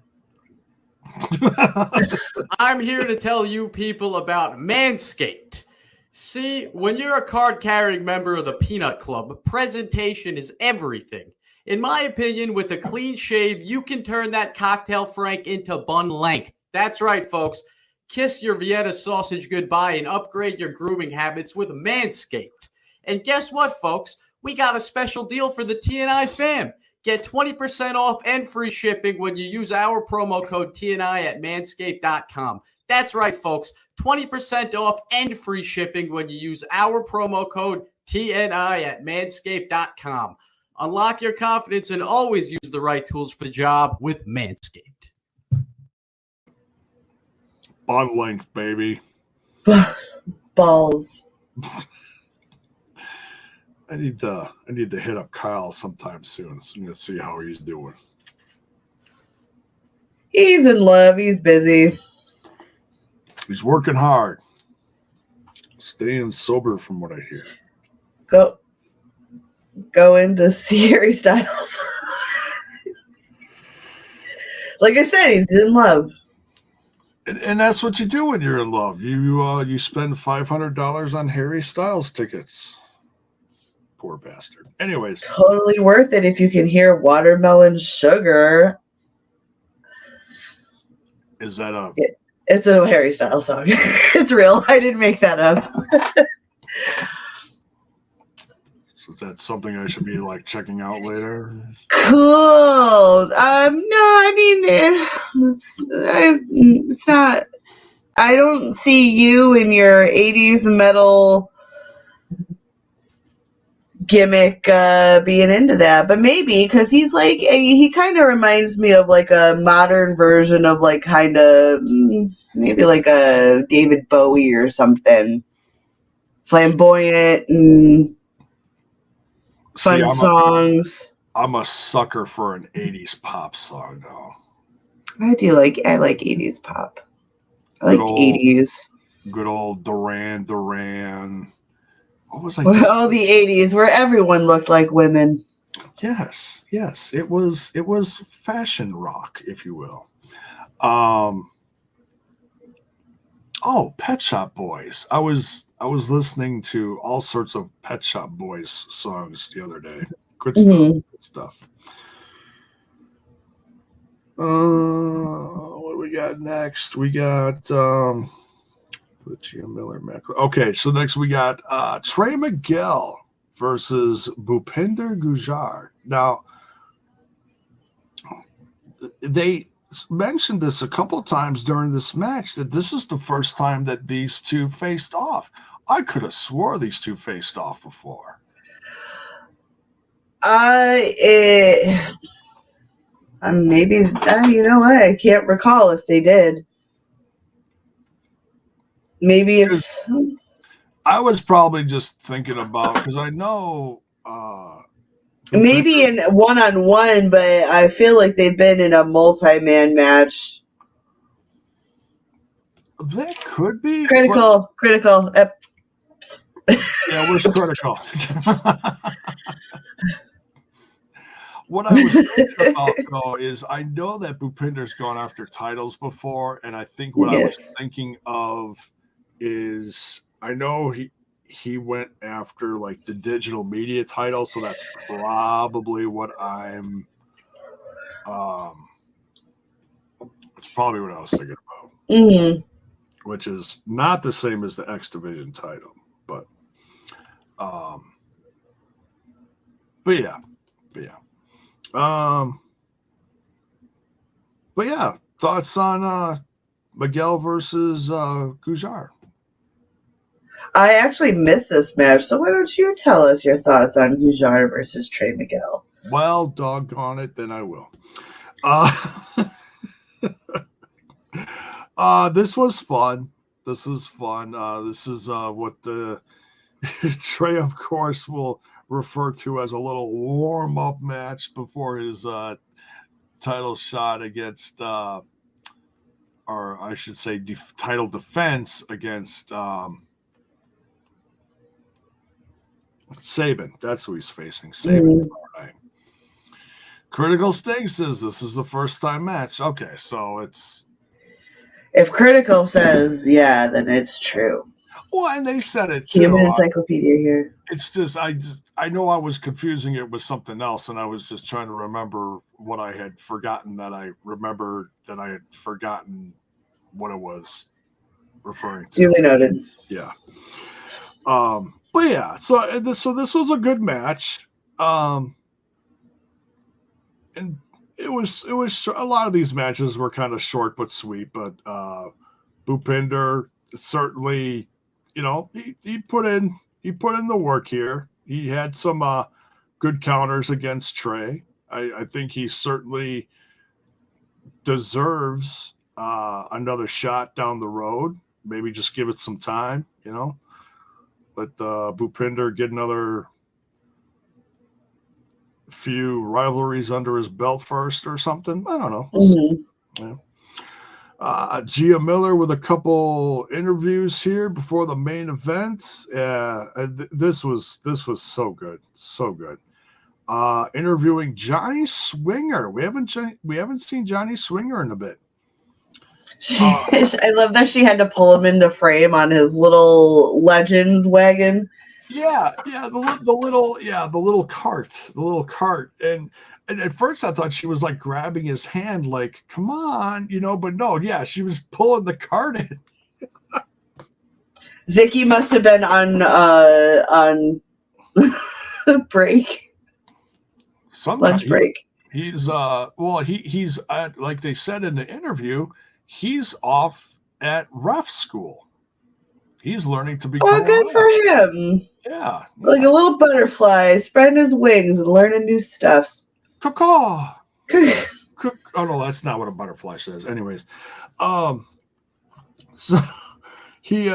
I'm here to tell you people about Manscaped. See, when you're a card-carrying member of the Peanut Club, presentation is everything. In my opinion, with a clean shave, you can turn that cocktail frank into bun length. That's right, folks. Kiss your Vienna sausage goodbye and upgrade your grooming habits with Manscaped. And guess what, folks? We got a special deal for the TNI fam. Get 20% off and free shipping when you use our promo code TNI at manscaped.com. That's right, folks. 20% off and free shipping when you use our promo code TNI at manscaped.com. Unlock your confidence and always use the right tools for the job with Manscaped. Bun length, baby. Balls. I need to hit up Kyle sometime soon. So I'm gonna see how he's doing. He's in love. He's busy. He's working hard. Staying sober from what I hear. Go into Harry Styles. Like I said, he's in love. And that's what you do when you're in love. You spend $500 on Harry Styles tickets. Poor bastard. Anyways. Totally worth it if you can hear Watermelon Sugar. Is that It's a Harry Styles song. It's real. I didn't make that up. So that's something I should be like checking out later. Cool. No, I mean, it's not. I don't see you in your 80s metal gimmick being into that, but maybe because he's like he kind of reminds me of like a modern version of like kind of maybe like a David Bowie or something, flamboyant and fun songs. I'm a sucker for an 80s pop song though. I like 80s pop. I like 80s. Good old Duran. What was I? The 80s where everyone looked like women. Yes. It was fashion rock, if you will. Pet Shop Boys. I was listening to all sorts of Pet Shop Boys songs the other day. Good stuff. Good stuff. What do we got next? We got Miller. Okay, so next we got Trey Miguel versus Bhupinder Gujjar. Now, they mentioned this a couple times during this match that this is the first time that these two faced off. I could have swore these two faced off before. Maybe you know what? I can't recall if they did. Maybe it's. I was probably just thinking about because I know. Maybe in one-on-one, but I feel like they've been in a multi-man match. That could be critical. Yeah, where's critical? What I was thinking about, though, is I know that Bhupinder's gone after titles before, and I think what I was thinking of is I know he went after like the digital media title, so that's probably what I'm. It's probably what I was thinking about, which is not the same as the X Division title, but yeah. But yeah, thoughts on Miguel versus Gujjar? I actually missed this match, so why don't you tell us your thoughts on Gujjar versus Trey Miguel? Well, doggone it, then I will. This was fun. This is fun. This is what Trey, of course, will refer to as a little warm-up match before his title shot against, or I should say, title defense against Sabin. That's who he's facing. Sabin. All right. Critical Sting says this is the first time match. Okay, so it's. If Critical says yeah, then it's true. Well, and they said it too. Human encyclopedia here. It's just I know I was confusing it with something else, and I was just trying to remember what I had forgotten that I remembered that I had forgotten what it was referring to. Duly noted. Yeah. But yeah, so this was a good match. And it was a lot of these matches were kind of short but sweet, but Bhupinder certainly, you know, he put in the work here. He had some good counters against Trey. I think he certainly deserves another shot down the road. Maybe just give it some time, you know. Let Bhupinder get another few rivalries under his belt first or something. I don't know. Yeah. Gia Miller with a couple interviews here before the main event. This was so good, so good. Interviewing Johnny Swinger. We haven't seen Johnny Swinger in a bit. I love that she had to pull him into frame on his little Legends wagon. Yeah, the little cart, and And at first I thought she was like grabbing his hand, like, come on, but no, yeah, she was pulling the cart in. Zicky must have been on break. Lunch break. He's he's at, like they said in the interview, he's off at ref school. He's learning to become. Oh, good for him. Yeah. Like a little butterfly, spreading his wings and learning new stuffs. Caw. Oh no, that's not what a butterfly says. Anyways, so he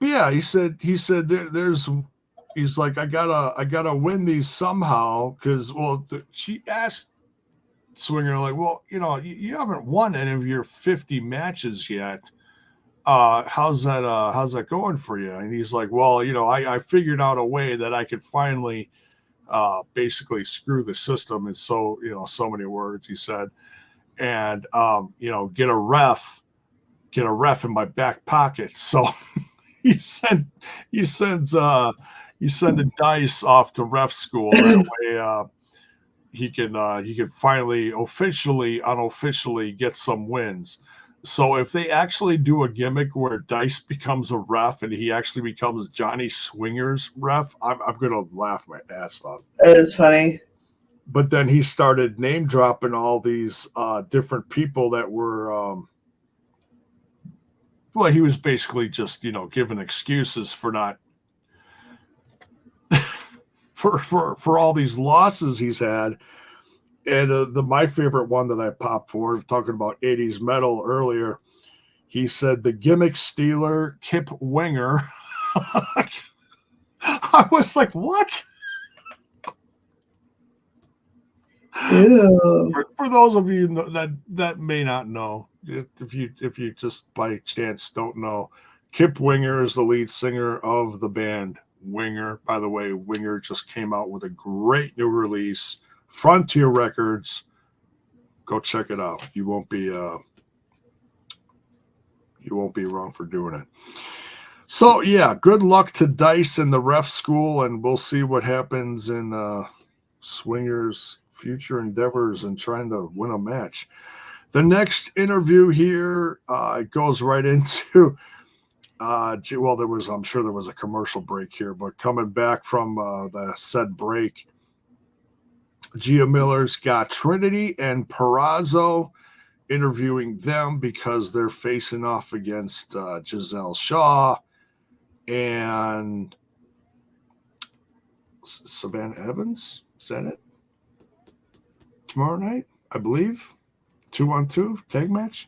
he said there's he's like I gotta win these somehow because she asked Swinger like, well, you haven't won any of your 50 matches yet. How's that going for you? And he's like, well, I figured out a way that I could finally basically screw the system in so many words, he said, and get a ref in my back pocket. So he sends a Dice off to ref school. That way he can finally unofficially get some wins. So if they actually do a gimmick where Dice becomes a ref and he actually becomes Johnny Swinger's ref, I'm going to laugh my ass off. It is funny. But then he started name dropping all these different people that were, he was basically just, giving excuses for not, for all these losses he's had. And my favorite one that I popped for, talking about 80s metal earlier, he said the gimmick stealer, Kip Winger. I was like, what? For those of you that may not know, if you just by chance don't know, Kip Winger is the lead singer of the band Winger. By the way, Winger just came out with a great new release, Frontier Records. Go check it out. You won't be wrong for doing it. So yeah, good luck to Dice in the ref school, and we'll see what happens in Swinger's future endeavors and trying to win a match. The next interview here goes right into I'm sure there was a commercial break here, but coming back from the said break, Gia Miller's got Trinity and Perazzo interviewing them because they're facing off against Giselle Shaw and Savannah Evans. Is that it? Tomorrow night, I believe. 2-on-2 tag match.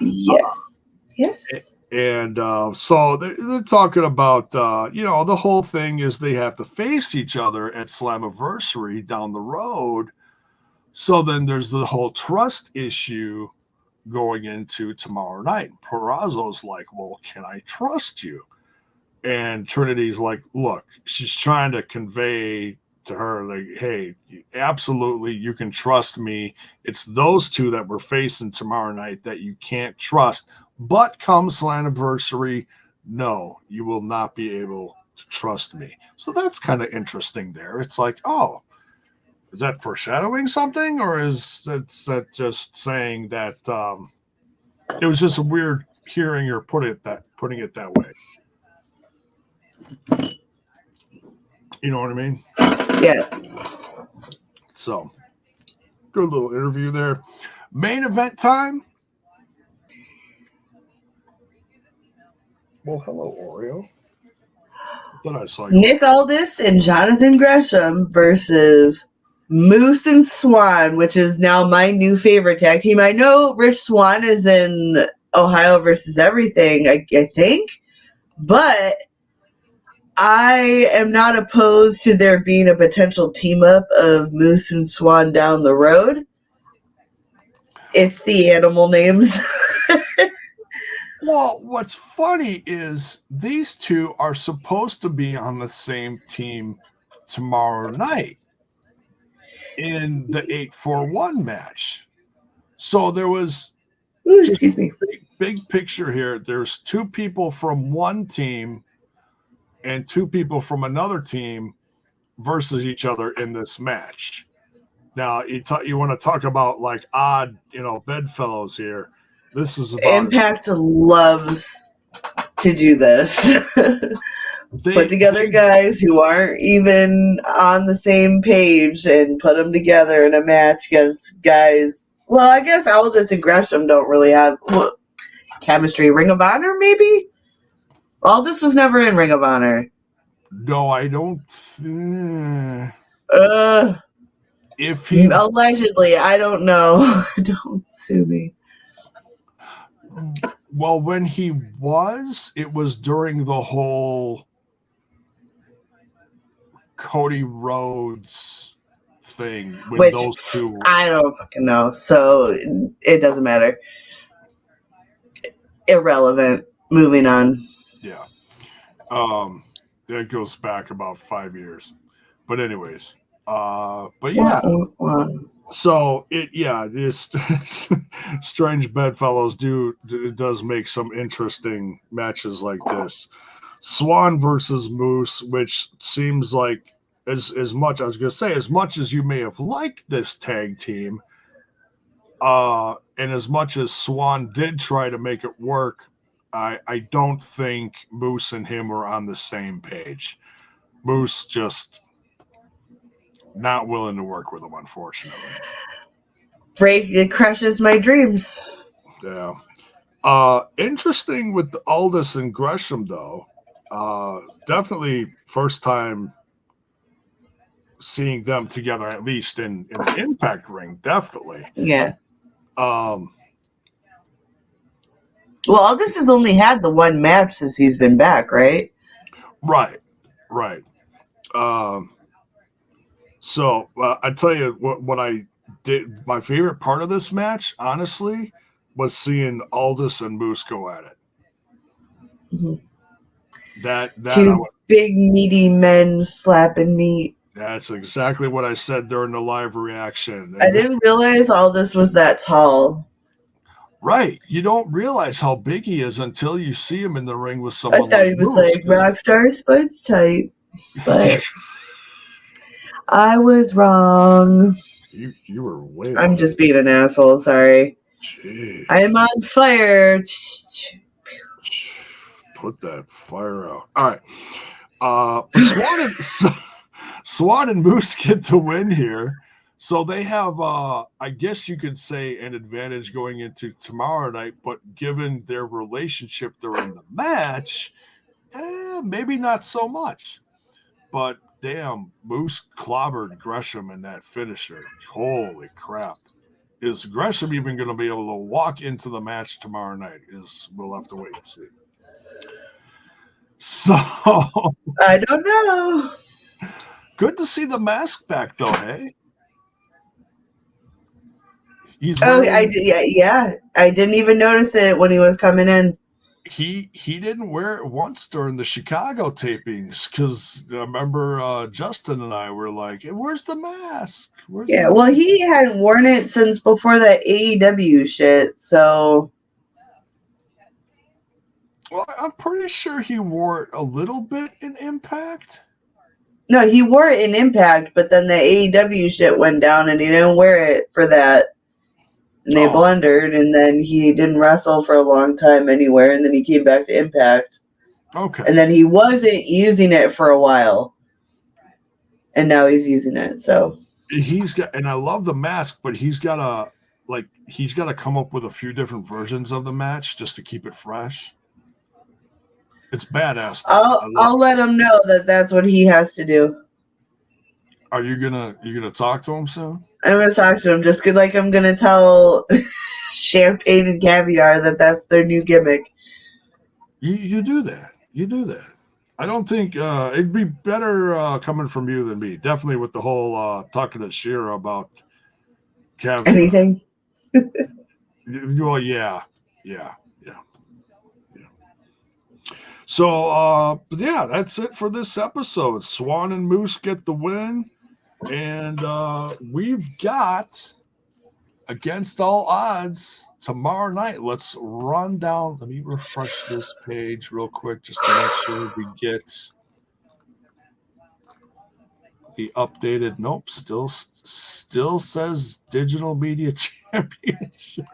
Yes. Yes. And so they're talking about, the whole thing is they have to face each other at Slammiversary down the road. So then there's the whole trust issue going into tomorrow night. Perazzo's like, well, can I trust you? And Trinity's like, look, she's trying to convey to her, like, hey, absolutely, you can trust me. It's those two that we're facing tomorrow night that you can't trust. But come Slammiversary, no, you will not be able to trust me. So that's kind of interesting there. It's like, oh, is that foreshadowing something? Or is that just saying that it was just a weird hearing or putting it that way? You know what I mean? Yeah. So, good little interview there. Main event time. Well, hello, Oreo. I thought I saw you. Nick Aldis and Jonathan Gresham versus Moose and Swann, which is now my new favorite tag team. I know Rich Swann is in Ohio versus Everything, I think, but I am not opposed to there being a potential team up of Moose and Swann down the road. It's the animal names. Well, what's funny is these two are supposed to be on the same team tomorrow night in the 8-4-1 match. So there was big picture here. There's two people from one team and two people from another team versus each other in this match. Now, you want to talk about like odd, bedfellows here. This is about Impact loves to do this. Put together guys who aren't even on the same page and put them together in a match against guys. Well, I guess Aldis and Gresham don't really have chemistry. Ring of Honor, maybe? Aldis was never in Ring of Honor. No, I don't. If he allegedly, I don't know. Don't sue me. Well, when he was, it was during the whole Cody Rhodes thing with Which, those two. I don't fucking know. So it doesn't matter. Irrelevant. Moving on. Yeah. That goes back about 5 years. But anyways. But yeah. So it's strange bedfellows does make some interesting matches like this. Swann versus Moose, which seems like as much as you may have liked this tag team, and as much as Swann did try to make it work, I don't think Moose and him are on the same page. Moose just not willing to work with him, unfortunately. It crushes my dreams. Yeah. Interesting with Aldis and Gresham, though. Definitely first time seeing them together, at least in the Impact ring. Definitely. Yeah. Well, Aldis has only had the one match since he's been back, right? Right. So I tell you what I did. My favorite part of this match, honestly, was seeing Aldis and Moose go at it. Mm-hmm. That two big meaty men slapping meat. That's exactly what I said during the live reaction. I didn't realize Aldis was that tall. Right. You don't realize how big he is until you see him in the ring with someone. I thought he was like Rockstar Sports type. But I was wrong. You were way. I'm just being an asshole. Sorry. Jeez. I am on fire. Put that fire out. All right. Swann and Moose get the win here. So they have, I guess you could say, an advantage going into tomorrow night, but given their relationship during the match, maybe not so much. But damn, Moose clobbered Gresham in that finisher. Holy crap. Is Gresham even going to be able to walk into the match tomorrow night? We'll have to wait and see. So I don't know. Good to see the mask back, though, hey? Yeah. I didn't even notice it when he was coming in. He didn't wear it once during the Chicago tapings because I remember Justin and I were like, hey, "Where's the mask?" Well, he hadn't worn it since before that AEW shit, so. Well, I'm pretty sure he wore it a little bit in Impact. No, he wore it in Impact, but then the AEW shit went down and he didn't wear it for that. And they blundered, and then he didn't wrestle for a long time anywhere, and then he came back to Impact. Okay. And then he wasn't using it for a while. And now he's using it, so. And I love the mask, but he's got to come up with a few different versions of the match just to keep it fresh. It's badass. I'll let him know that that's what he has to do. Are you gonna talk to him soon? I'm gonna talk to him just like I'm gonna tell Champagne and Caviar that that's their new gimmick. You do that. You do that. I don't think it'd be better coming from you than me. Definitely with the whole talking to Shera about Caviar. Anything? Well, yeah. So, that's it for this episode. Swann and Moose get the win. And we've got Against All Odds tomorrow night. Let's run down. Let me refresh this page real quick just to make sure we get He updated. Nope. Still says Digital Media Championship.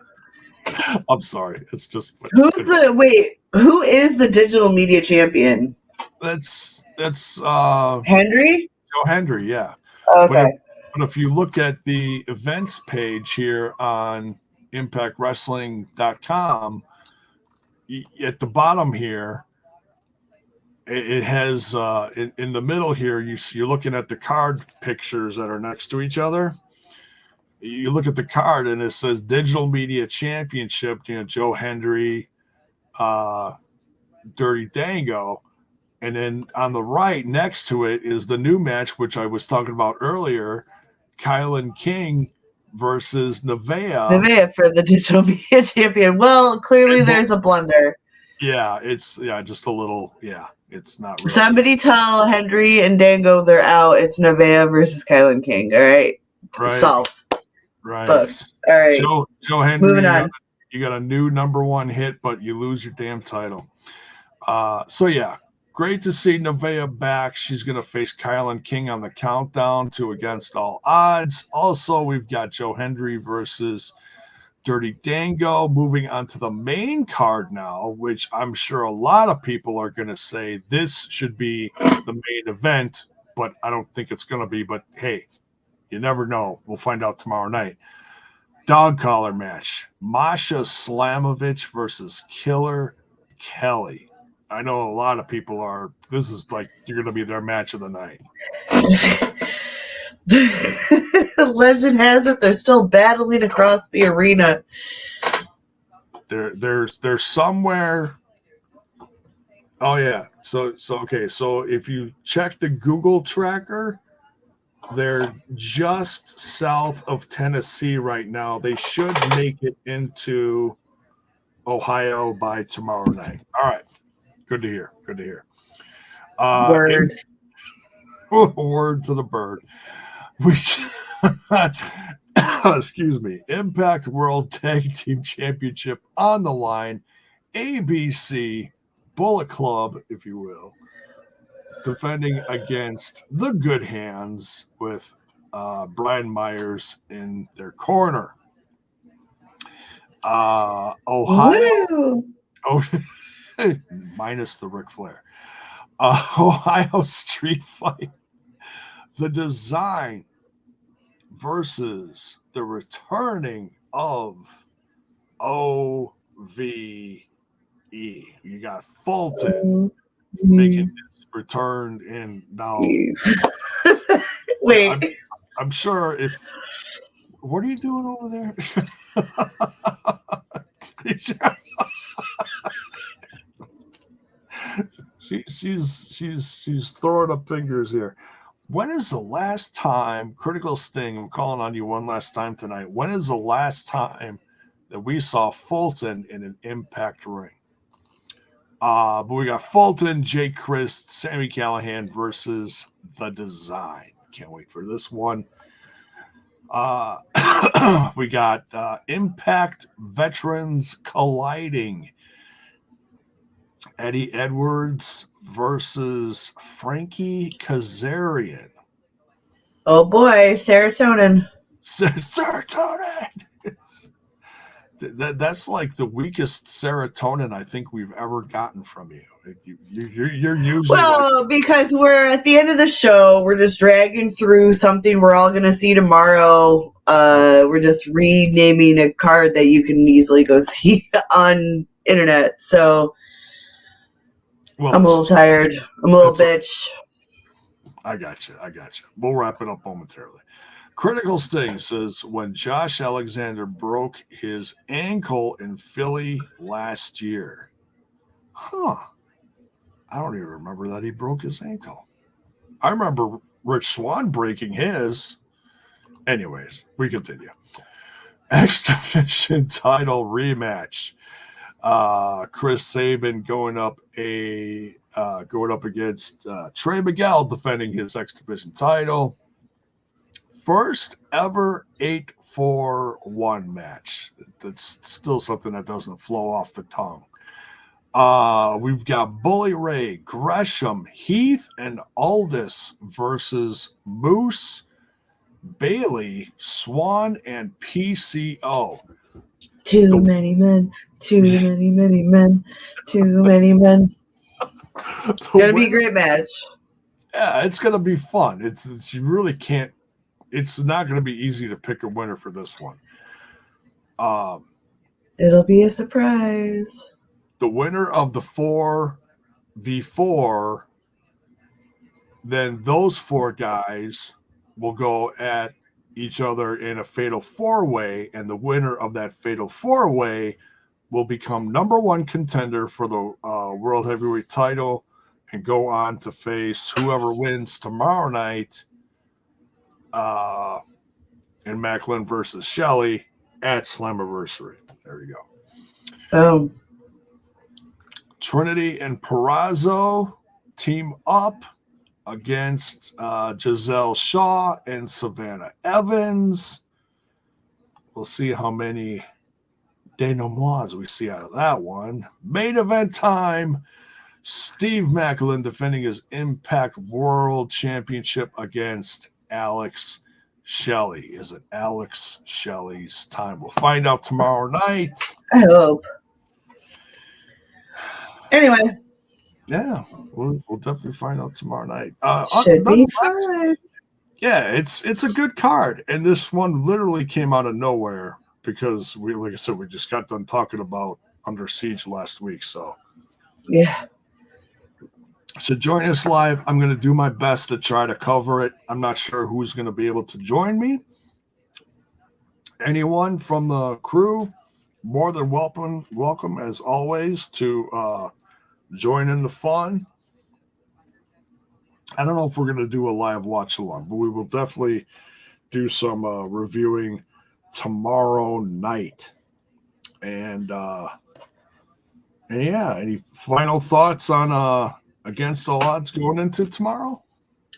I'm sorry. It's just Who is the digital media champion? that's Hendry? Joe Hendry, yeah. Okay. But if you look at the events page here on impactwrestling.com, at the bottom here, it has in the middle here, you're looking at the card pictures that are next to each other. You look at the card and it says Digital Media Championship, Joe Hendry, Dirty Dango. And then on the right next to it is the new match, which I was talking about earlier, KiLynn King versus Nevaeh. Nevaeh for the digital media champion. Well, clearly there's a blunder. Yeah, it's just a little, it's not really. Somebody tell Hendry and Dango they're out. It's Nevaeh versus KiLynn King. All right. Solved. Right. Booked. All right. Joe Hendry, moving on. You got a new #1 hit, but you lose your damn title. So yeah, great to see Nevaeh back. She's going to face KiLynn King on the countdown to Against All Odds. Also, we've got Joe Hendry versus Dirty Dango. Moving on to the main card now, which I'm sure a lot of people are going to say this should be the main event, but I don't think it's going to be. But hey, you never know. We'll find out tomorrow night. Dog collar match. Masha Slamovich versus Killer Kelly. I know a lot of people are. This is like you're going to be their match of the night. Legend has it they're still battling across the arena. They're somewhere. Oh yeah. So okay. So if you check the Google tracker, they're just south of Tennessee right now. They should make it into Ohio by tomorrow night. All right. Good to hear. Word. Word to the bird. We excuse me. Impact World Tag Team Championship on the line. ABC Bullet Club, if you will, defending against the Good Hands with Brian Myers in their corner. Ohio. Minus the Ric Flair. Ohio Street Fight. The Design versus the returning of OVE. You got Fulton making his return in now. Wait. I'm sure if. What are you doing over there? She's throwing up fingers here. When is the last time, Critical Sting, I'm calling on you one last time tonight. When is the last time that we saw Fulton in an Impact ring? But we got Fulton, Jake Christ, Sami Callihan versus The Design. Can't wait for this one. We got Impact veterans colliding. Eddie Edwards versus Frankie Kazarian. Oh boy, serotonin. Serotonin. That's like the weakest serotonin I think we've ever gotten from you. You're usually because we're at the end of the show. We're just dragging through something we're all going to see tomorrow. We're just renaming a card that you can easily go see on internet. So I'm a little tired. I'm a little bitch. I got you. We'll wrap it up momentarily. Critical Sting says when Josh Alexander broke his ankle in Philly last year. I don't even remember that he broke his ankle. I remember Rich Swann breaking his. Anyways, we continue. X Division title rematch. Chris Sabin going up against Trey Miguel defending his X Division title. First ever 8-4-1 match. That's still something that doesn't flow off the tongue. We've got Bully Ray, Gresham, Heath, and Aldis versus Moose, Bailey, Swann, and PCO. Too many men. Too many men. Too many men. Gonna be a great match. Yeah, it's gonna be fun. You really can't. It's not gonna be easy to pick a winner for this one. It'll be a surprise. The winner of the 4v4, then those 4 guys will go at each other in a fatal 4-way, and the winner of that fatal 4-way will become number 1 contender for the World Heavyweight title and go on to face whoever wins tomorrow night in Macklin versus Shelley at Slammiversary. There you go. Oh. Trinity and Perazzo team up against Giselle Shaw and Savannah Evans. We'll see how many denouements we see out of that one. Main event time. Steve Macklin defending his Impact World Championship against Alex Shelley. Is it Alex Shelley's time? We'll find out tomorrow night. I hope. Anyway. Yeah, we'll definitely find out tomorrow night. Should be fun. Yeah, it's a good card, and this one literally came out of nowhere because like I said, we just got done talking about Under Siege last week. So yeah. So join us live. I'm going to do my best to try to cover it. I'm not sure who's going to be able to join me. Anyone from the crew, more than welcome as always to join in the fun. I don't know if we're going to do a live watch along, but we will definitely do some reviewing tomorrow night. And yeah, any final thoughts on Against All Odds going into tomorrow?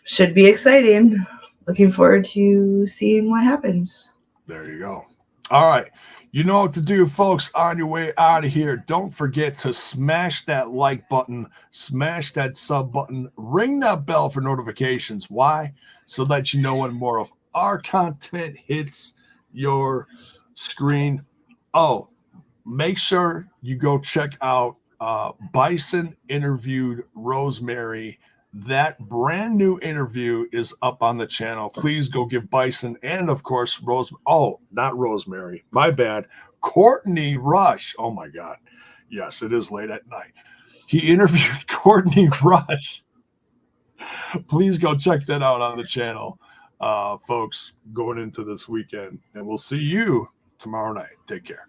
Should be exciting. Looking forward to seeing what happens. There you go. All right. You know what to do, folks. On your way out of here, don't forget to smash that like button, smash that sub button, ring that bell for notifications. Why? So that you know when more of our content hits your screen. Oh, make sure you go check out Bison interviewed Rosemary. That brand new interview is up on the channel. Please go give Bison and, of course, not Rosemary. My bad. Courtney Rush. Oh, my God. Yes, it is late at night. He interviewed Courtney Rush. Please go check that out on the channel, folks, going into this weekend. And we'll see you tomorrow night. Take care.